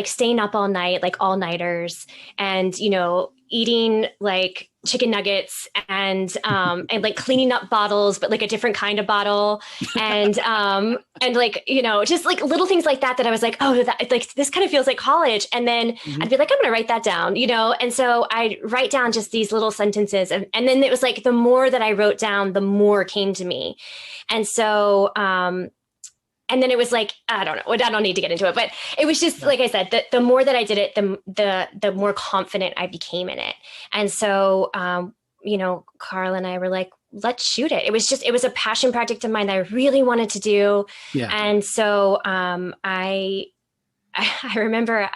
staying up all night, like all nighters, and, eating like chicken nuggets and like cleaning up bottles, but like a different kind of bottle. And like, just like little things like that I was like, oh, that, like, this kind of feels like college. And then I'd be like, I'm going to write that down, And so I'd write down just these little sentences. And then it was like, the more that I wrote down, the more came to me. And so, and then it was like, I don't know, I don't need to get into it, but it was just, like I said, the more that I did it, the more confident I became in it. And so, Carl and I were like, let's shoot it. It was a passion project of mine that I really wanted to do. Yeah. And so, I remember,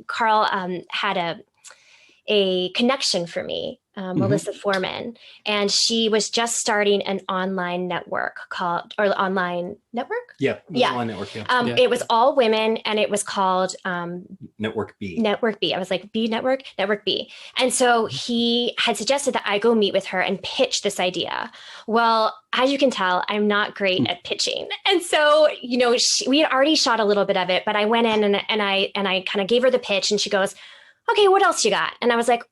Carl, had a connection for me, Melissa Foreman, and she was just starting an online network online network. Yeah. Online network. Yeah. It was all women, and it was called Network B. Network B. I was like, Network B. And so he had suggested that I go meet with her and pitch this idea. Well, as you can tell, I'm not great at pitching. And so, we had already shot a little bit of it, but I went in and I kind of gave her the pitch, and she goes, okay, what else you got? And I was like,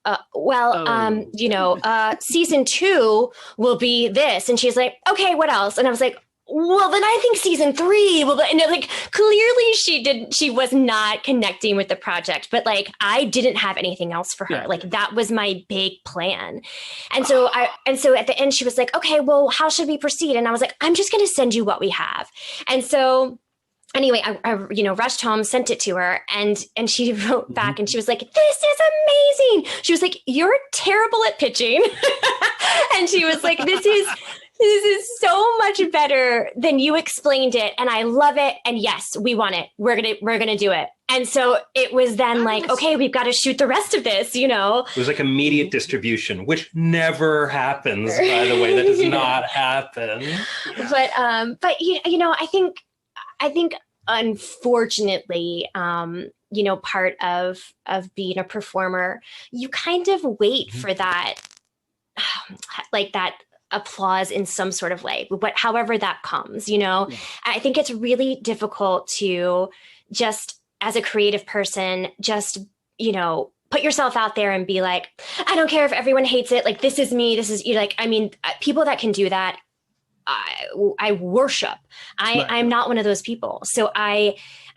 season 2 will be this. And she's like, okay, what else? And I was like, well, then I think season 3 will be. And like, clearly she was not connecting with the project, but like, I didn't have anything else for her. Yeah. Like, that was my big plan. And so at the end, she was like, okay, well, how should we proceed? And I was like, I'm just going to send you what we have. And so anyway, I rushed home, sent it to her, and she wrote back, and she was like, "This is amazing." She was like, "You're terrible at pitching," and she was like, "This is so much better than you explained it, and I love it. And yes, we want it. We're gonna do it." And so it was then like, okay, we've got to shoot the rest of this, It was like immediate distribution, which never happens, by the way. That does not happen. But I think unfortunately, part of being a performer, you kind of wait for that, like that applause in some sort of way, however that comes, Yeah. I think it's really difficult to just, as a creative person, just, put yourself out there and be like, I don't care if everyone hates it. Like, this is me. This is you. Like, I mean, people that can do that, I worship. I'm not one of those people. So I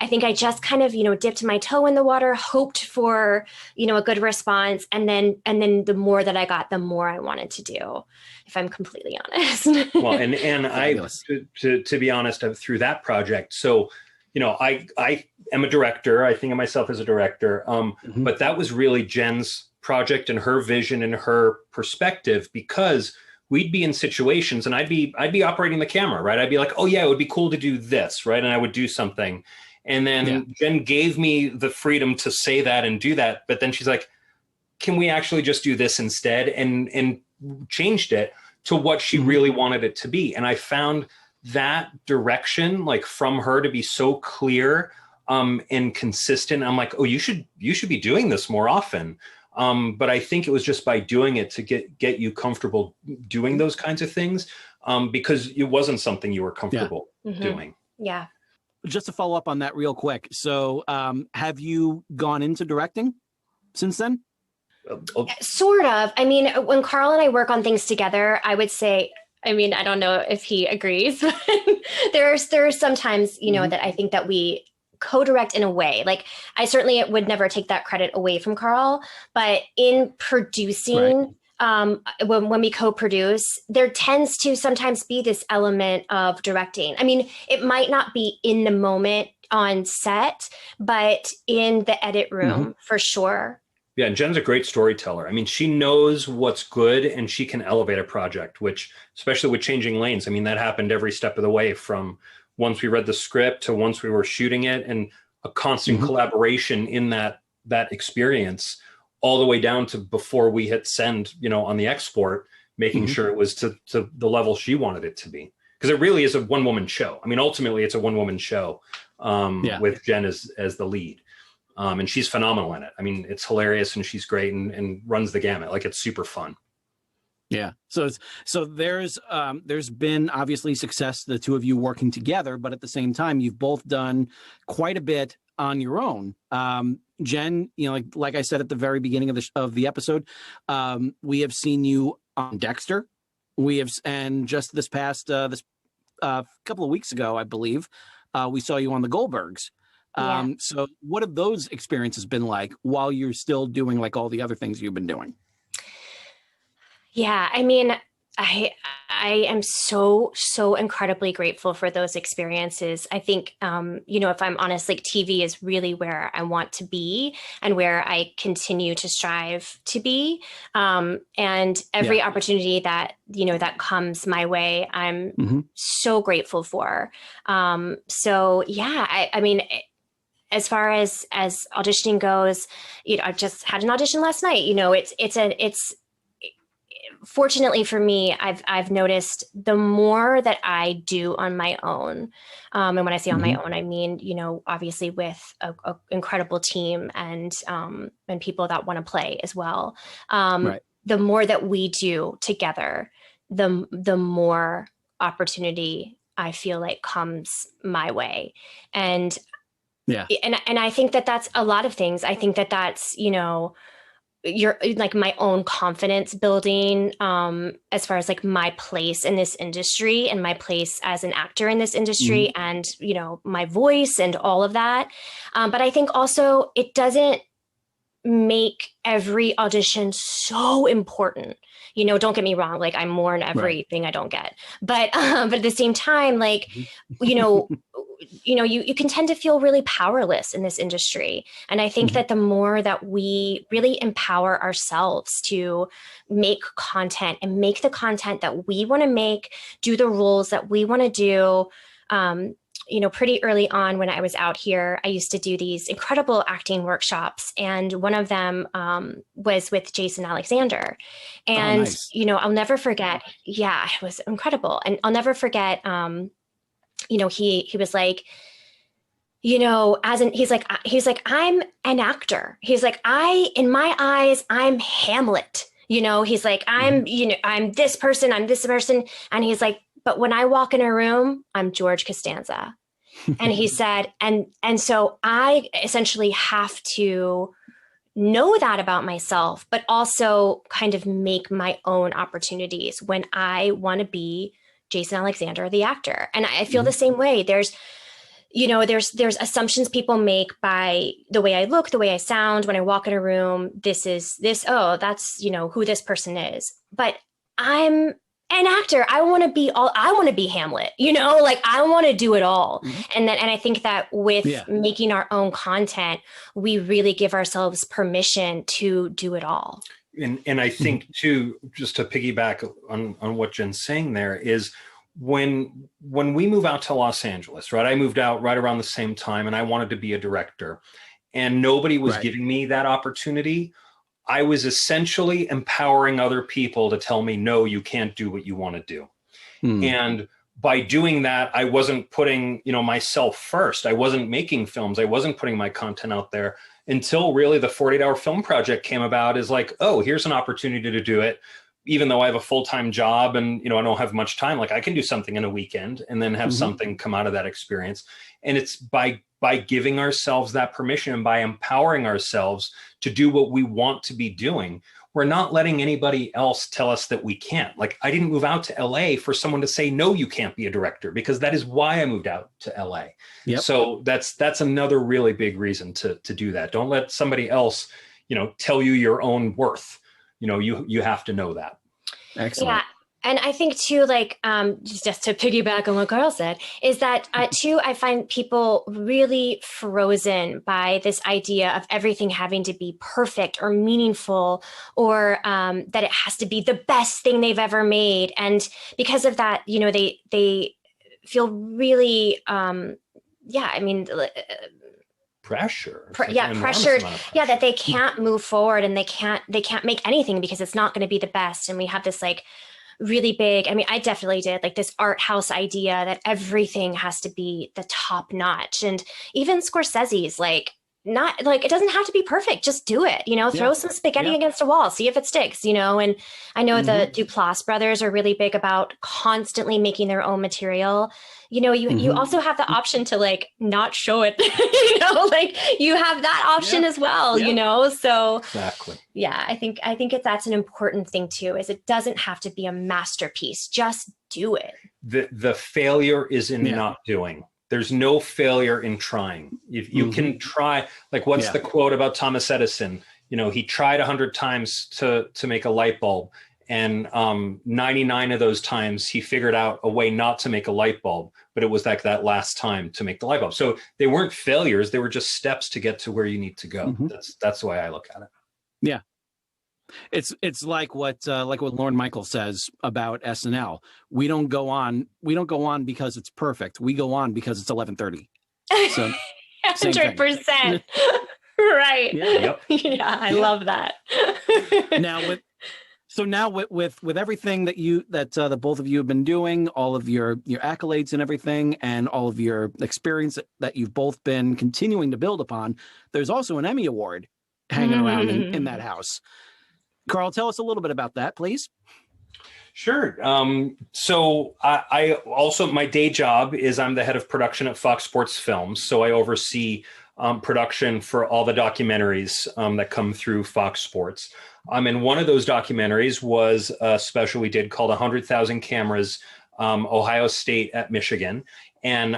think I just kind of, dipped my toe in the water, hoped for, a good response. And then the more that I got, the more I wanted to do, if I'm completely honest. Well, and I, to be honest, through that project. So, I am a director. I think of myself as a director. But that was really Jen's project and her vision and her perspective, because we'd be in situations and I'd be operating the camera, right? I'd be like, oh yeah, it would be cool to do this, right? And I would do something. And then Jen gave me the freedom to say that and do that. But then she's like, can we actually just do this instead? And changed it to what she really wanted it to be. And I found that direction, like from her, to be so clear and consistent. I'm like, oh, you should be doing this more often. But I think it was just by doing it to get you comfortable doing those kinds of things, because it wasn't something you were comfortable doing. Yeah. Just to follow up on that real quick. So have you gone into directing since then? Sort of. I mean, when Carl and I work on things together, I would say, I mean, I don't know if he agrees, but there are some times, that I think that we co-direct in a way. Like, I certainly would never take that credit away from Carl, but in producing, when we co-produce, there tends to sometimes be this element of directing. I mean, it might not be in the moment on set, but in the edit room for sure. Yeah, and Jen's a great storyteller. I mean, she knows what's good and she can elevate a project, which, especially with Changing Lanes, I mean, that happened every step of the way, from once we read the script to once we were shooting it, and a constant collaboration in that experience, all the way down to before we hit send, on the export, making sure it was to the level she wanted it to be. Because it really is a one-woman show. I mean, ultimately, it's a one-woman show with Jen as the lead. And she's phenomenal in it. I mean, it's hilarious and she's great and runs the gamut. Like, it's super fun. Yeah. So there's been obviously success, the two of you working together, but at the same time, you've both done quite a bit on your own. Jen, like I said at the very beginning of the episode, we have seen you on Dexter. And just this past couple of weeks ago, I believe, we saw you on the Goldbergs. So what have those experiences been like while you're still doing like all the other things you've been doing? Yeah, I mean, I am so incredibly grateful for those experiences. I think, if I'm honest, like, TV is really where I want to be and where I continue to strive to be. And every opportunity that, that comes my way, I'm so grateful for. I mean, as far as auditioning goes, I just had an audition last night. It's fortunately for me, I've noticed the more that I do on my own, and when I say on my own, I mean, obviously with a incredible team and people that want to play as well. The more that we do together, the more opportunity I feel like comes my way. And and I think that that's a lot of things. I think that that's, you're like my own confidence building, as far as like my place in this industry and my place as an actor in this industry and, my voice and all of that. But I think also it doesn't make every audition so important. Don't get me wrong. Like, I mourn everything I don't get, but at the same time, like, you can tend to feel really powerless in this industry. And I think that the more that we really empower ourselves to make content and make the content that we want to make, do the roles that we want to do, pretty early on when I was out here, I used to do these incredible acting workshops. And one of them was with Jason Alexander. And, I'll never forget. Yeah, it was incredible. And I'll never forget, he was like, he's like, I'm an actor. He's like, in my eyes, I'm Hamlet. He's like, I'm this person, I'm this person. And he's like, but when I walk in a room, I'm George Costanza. And he said, and so I essentially have to know that about myself, but also kind of make my own opportunities when I want to be Jason Alexander, the actor. And I feel the same way. There's assumptions people make by the way I look, the way I sound when I walk in a room. That's who this person is. But I'm an actor. I want to be Hamlet, I want to do it all. And I think that with making our own content, we really give ourselves permission to do it all. And I think too, just to piggyback on what Jen's saying there, is when we move out to Los Angeles, right? I moved out right around the same time and I wanted to be a director and nobody was giving me that opportunity. I was essentially empowering other people to tell me, no, you can't do what you want to do. And by doing that, I wasn't putting, myself first. I wasn't making films. I wasn't putting my content out there until really the 48-hour film project came about. Is like, oh, here's an opportunity to do it. Even though I have a full-time job and, I don't have much time, like I can do something in a weekend and then have something come out of that experience. And it's by giving ourselves that permission and by empowering ourselves to do what we want to be doing. We're not letting anybody else tell us that we can't. Like, I didn't move out to LA for someone to say, no, you can't be a director, because that is why I moved out to LA. So that's another really big reason to do that. Don't let somebody else, tell you your own worth. You have to know that. Excellent. And I think too, like, just to piggyback on what Carl said, is that too, I find people really frozen by this idea of everything having to be perfect or meaningful, or that it has to be the best thing they've ever made. And because of that, you know, they feel really, pressure. Pressured. Yeah, that they can't move forward and they can't make anything because it's not going to be the best. And we have this like really big, I mean, I definitely did like this art house idea that everything has to be the top notch. And even Scorsese's like, not like, it doesn't have to be perfect. Just do it, you know, throw some spaghetti against a wall, see if it sticks, you know. And I know the Duplass brothers are really big about constantly making their own material. You know, you also have the option to like not show it, you know, like you have that option as well, you know. So exactly. Yeah, I think that's an important thing too, is it doesn't have to be a masterpiece. Just do it. The failure is in not doing. There's no failure in trying. You can try, like what's the quote about Thomas Edison? You know, he tried 100 times to make a light bulb, and 99 of those times he figured out a way not to make a light bulb, but it was like that last time to make the light bulb. So they weren't failures. They were just steps to get to where you need to go. That's the way I look at it. Yeah. It's like what Lorne Michaels says about SNL. We don't go on because it's perfect. We go on because it's 11:30. So 100%. Right. Yeah. Yeah, I love that. Now with everything that the both of you have been doing, all of your accolades and everything, and all of your experience that you've both been continuing to build upon, there's also an Emmy Award hanging around in that house. Carl, tell us a little bit about that, please. Sure. So I also, my day job is I'm the head of production at Fox Sports Films. So I oversee production for all the documentaries that come through Fox Sports. And one of those documentaries was a special we did called 100,000 Cameras, Ohio State at Michigan. And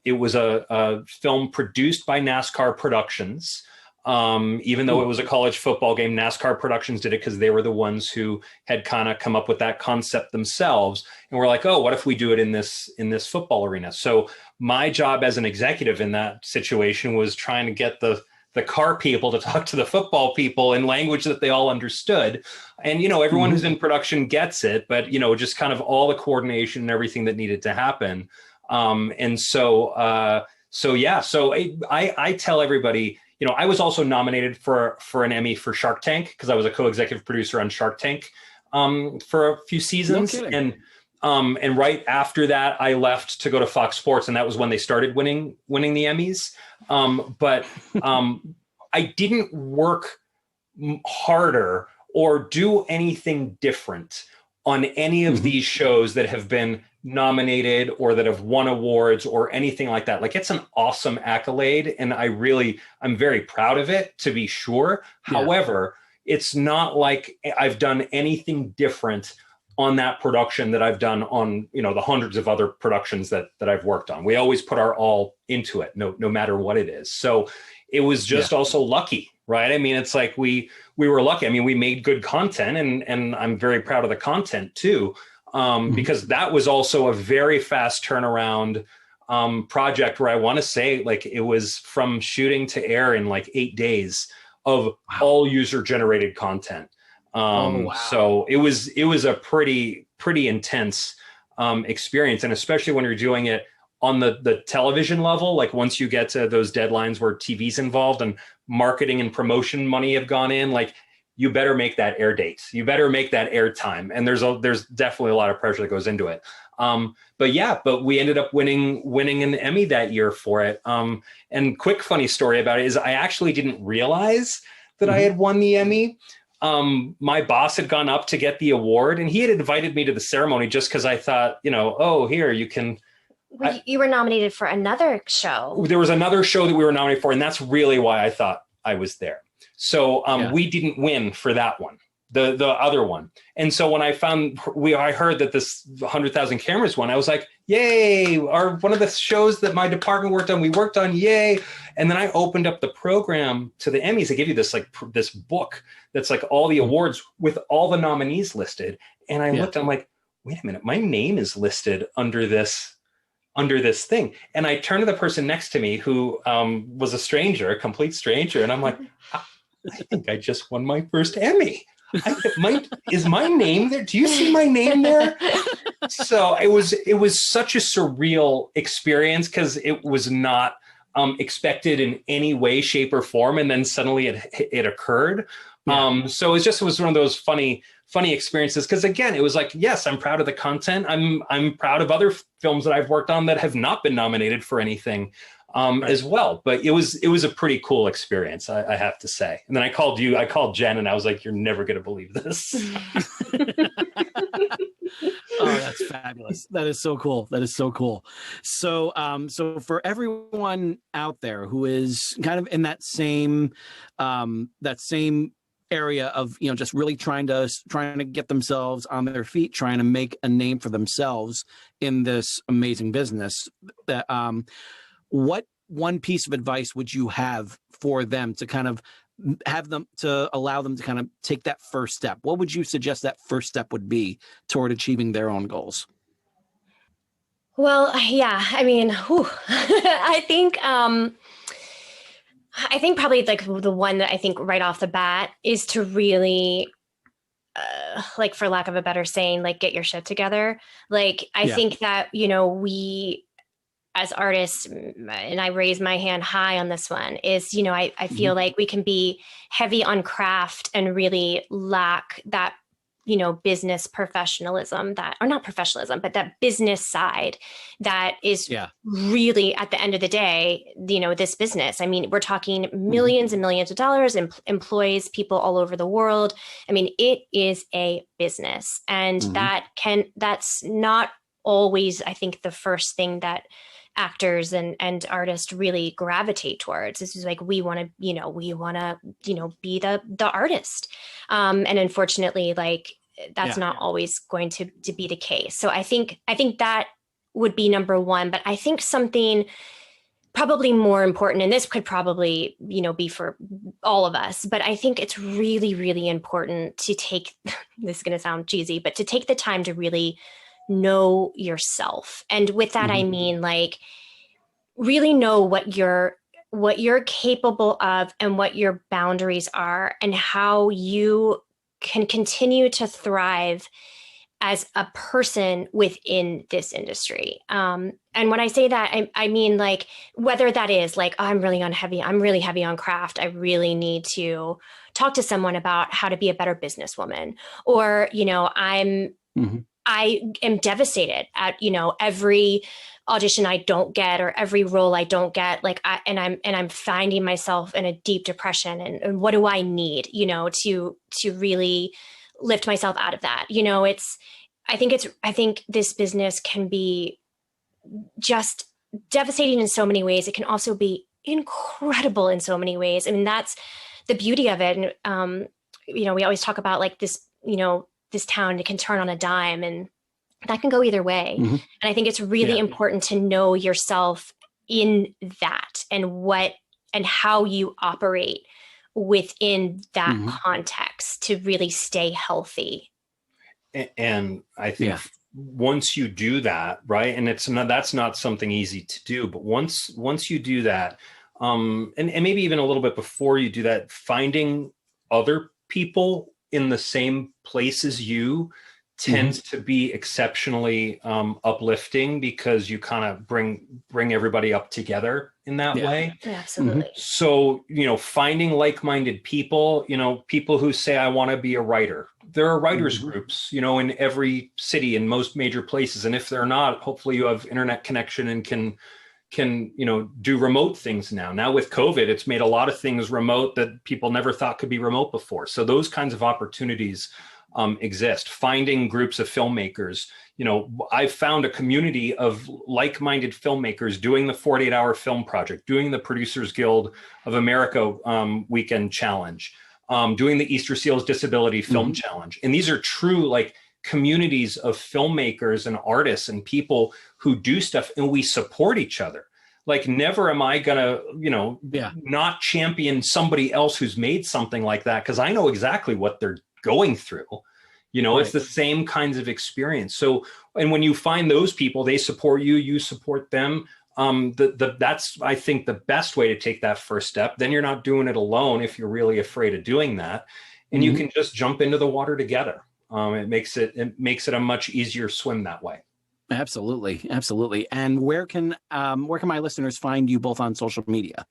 it was a film produced by NASCAR Productions. Even though it was a college football game, NASCAR Productions did it because they were the ones who had kind of come up with that concept themselves. And we're like, oh, what if we do it in this football arena? So my job as an executive in that situation was trying to get the car people to talk to the football people in language that they all understood. And, you know, everyone who's in production gets it, but, you know, just kind of all the coordination and everything that needed to happen. So I tell everybody, you know, I was also nominated for an Emmy for Shark Tank because I was a co-executive producer on Shark Tank for a few seasons. No kidding. And right after that, I left to go to Fox Sports, and that was when they started winning the Emmys. But I didn't work harder or do anything different on any of these shows that have been nominated or that have won awards or anything like that. Like, it's an awesome accolade, and I'm very proud of it, to be sure. Yeah. However, it's not like I've done anything different on that production that I've done on, you know, the hundreds of other productions that I've worked on. We always put our all into it, no matter what it is. So it was just also lucky, right? I mean, it's like we were lucky. I mean, we made good content, and I'm very proud of the content too. Because that was also a very fast turnaround project where I want to say, like, it was from shooting to air in like 8 days of all user generated content. So it was a pretty intense experience. And especially when you're doing it on the television level, like once you get to those deadlines where TV's involved and marketing and promotion money have gone in, like, you better make that air date. You better make that air time. And there's definitely a lot of pressure that goes into it. But we ended up winning an Emmy that year for it. And quick funny story about it is I actually didn't realize that I had won the Emmy. My boss had gone up to get the award, and he had invited me to the ceremony just because I thought, you know, oh, here, you can. You were nominated for another show. There was another show that we were nominated for, and that's really why I thought I was there. So we didn't win for that one, the other one. And so when I heard that this 100,000 Cameras won, I was like, yay, one of the shows that my department worked on, we worked on, yay. And then I opened up the program to the Emmys. They give you this this book that's like all the awards with all the nominees listed. And I looked, I'm like, wait a minute, my name is listed under this thing. And I turned to the person next to me who was a complete stranger. And I'm like, I think I just won my first Emmy. Is my name there? Do you see my name there? So it was such a surreal experience because it was not expected in any way, shape, or form. And then suddenly it occurred. Yeah. So it was one of those funny experiences. Because again, it was like, yes, I'm proud of the content. I'm proud of other films that I've worked on that have not been nominated for anything as well. But it was a pretty cool experience, I have to say. And then I called Jen, and I was like, you're never going to believe this. Oh, that's fabulous. That is so cool. So, so for everyone out there who is kind of in that same area of, just really trying to get themselves on their feet, trying to make a name for themselves in this amazing business, that what one piece of advice would you have for them to kind of allow them to kind of take that first step? What would you suggest that first step would be toward achieving their own goals? Well, yeah, I mean, I think probably like the one that I think right off the bat is to really, like, for lack of a better saying, like, get your shit together. Like, I think that, we as artists, and I raise my hand high on this one, is, I feel like we can be heavy on craft and really lack that, business professionalism, or not professionalism, but that business side that is really, at the end of the day, this business. I mean, we're talking millions and millions of dollars, employs people all over the world. I mean, it is a business, and that's not always, I think, the first thing that actors and artists really gravitate towards. This is like, we want to be the artist. And unfortunately, like, that's not always going to be the case. So I think that would be number one, but I think something probably more important, and this could probably, be for all of us, but I think it's really, really important to take, this is going to sound cheesy, but to take the time to really know yourself. And with that, I mean, like, really know what you're capable of and what your boundaries are, and how you can continue to thrive as a person within this industry. And when I say that, I mean, like, whether that is like, oh, I'm really heavy on craft, I really need to talk to someone about how to be a better businesswoman, or, I am devastated at, every audition I don't get, or every role I don't get, like, I'm finding myself in a deep depression, and what do I need, to really lift myself out of that? I think this business can be just devastating in so many ways. It can also be incredible in so many ways. I mean, that's the beauty of it. And, we always talk about, like, this, this town, it can turn on a dime, and that can go either way. And I think it's really important to know yourself in that, and how you operate within that context to really stay healthy. And I think once you do that, right, and that's not something easy to do, but once you do that, and maybe even a little bit before you do that, finding other people in the same place as you tends to be exceptionally uplifting, because you kind of bring everybody up together in that way. Yeah, absolutely. So, finding like-minded people, people who say, I want to be a writer. There are writers groups, in every city, in most major places. And if they're not, hopefully you have internet connection and can do remote things now. Now with COVID, it's made a lot of things remote that people never thought could be remote before. So those kinds of opportunities exist. Finding groups of filmmakers. I've found a community of like-minded filmmakers doing the 48-hour film project, doing the Producers Guild of America weekend challenge, doing the Easter Seals Disability Film Challenge. And these are true, like, communities of filmmakers and artists and people who do stuff, and we support each other. Like, never am I gonna, not champion somebody else who's made something like that, because I know exactly what they're going through. It's the same kinds of experience. So, and when you find those people, they support you, you support them. That's, I think, the best way to take that first step. Then you're not doing it alone if you're really afraid of doing that. And you can just jump into the water together. It makes it a much easier swim that way. Absolutely. Absolutely. And where can my listeners find you both on social media?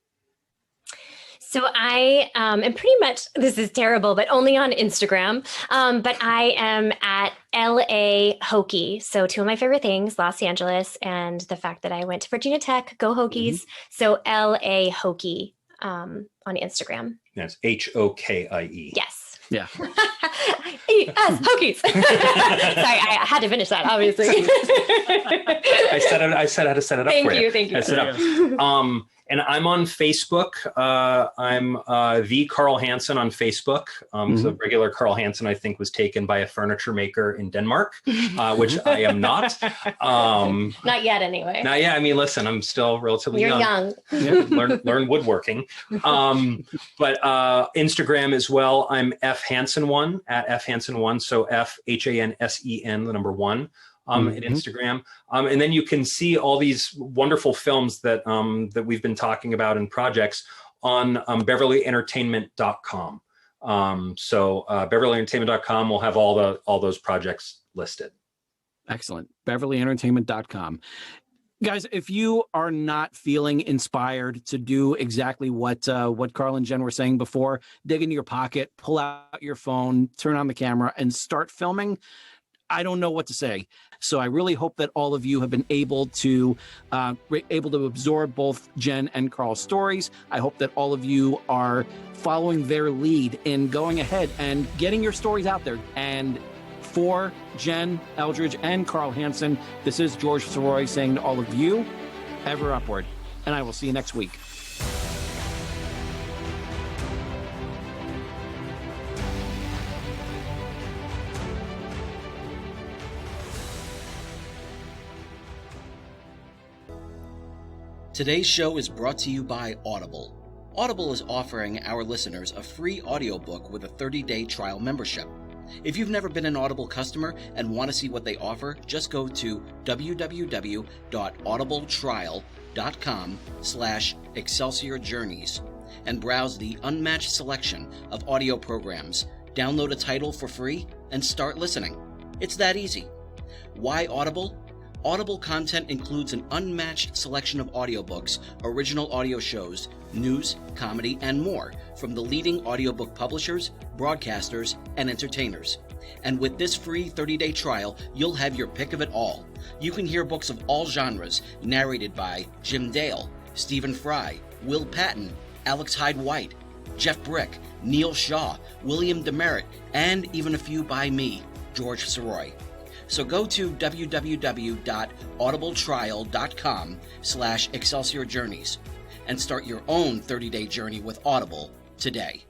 So I am pretty much, this is terrible, but only on Instagram. But I am at LA Hokie. So two of my favorite things, Los Angeles and the fact that I went to Virginia Tech, go Hokies. So LA Hokie on Instagram. Yes, Hokie. Yes. Yeah. Yes, Hokies. Sorry, I had to finish that, obviously. I said how to set it up for you. Thank you. I set up. And I'm on Facebook. I'm the Carl Hansen on Facebook. So regular Carl Hansen, I think, was taken by a furniture maker in Denmark, which I am not. Not yet, anyway. Not yet. I mean, listen, I'm still relatively You're young. Learn woodworking. But Instagram as well. I'm FHansen1 at FHansen1. So FHANSEN, the number 1. At Instagram. And then you can see all these wonderful films that we've been talking about and projects on BeverlyEntertainment.com. So BeverlyEntertainment.com will have all those projects listed. Excellent. BeverlyEntertainment.com. Guys, if you are not feeling inspired to do exactly what Carl and Jen were saying before, dig into your pocket, pull out your phone, turn on the camera, and start filming, I don't know what to say. So I really hope that all of you have been able to absorb both Jen and Carl's stories. I hope that all of you are following their lead in going ahead and getting your stories out there. And for Jen Eldridge and Carl Hansen, this is George Sirois saying to all of you, ever upward. And I will see you next week. Today's show is brought to you by Audible. Audible is offering our listeners a free audiobook with a 30-day trial membership. If you've never been an Audible customer and want to see what they offer, just go to www.audibletrial.com/Excelsior Journeys and browse the unmatched selection of audio programs. Download a title for free and start listening. It's that easy. Why Audible? Audible content includes an unmatched selection of audiobooks, original audio shows, news, comedy, and more from the leading audiobook publishers, broadcasters, and entertainers. And with this free 30-day trial, you'll have your pick of it all. You can hear books of all genres narrated by Jim Dale, Stephen Fry, Will Patton, Alex Hyde White, Jeff Brick, Neil Shaw, William Demerit, and even a few by me, George Sirois. So go to www.audibletrial.com/Excelsior Journeys and start your own 30-day journey with Audible today.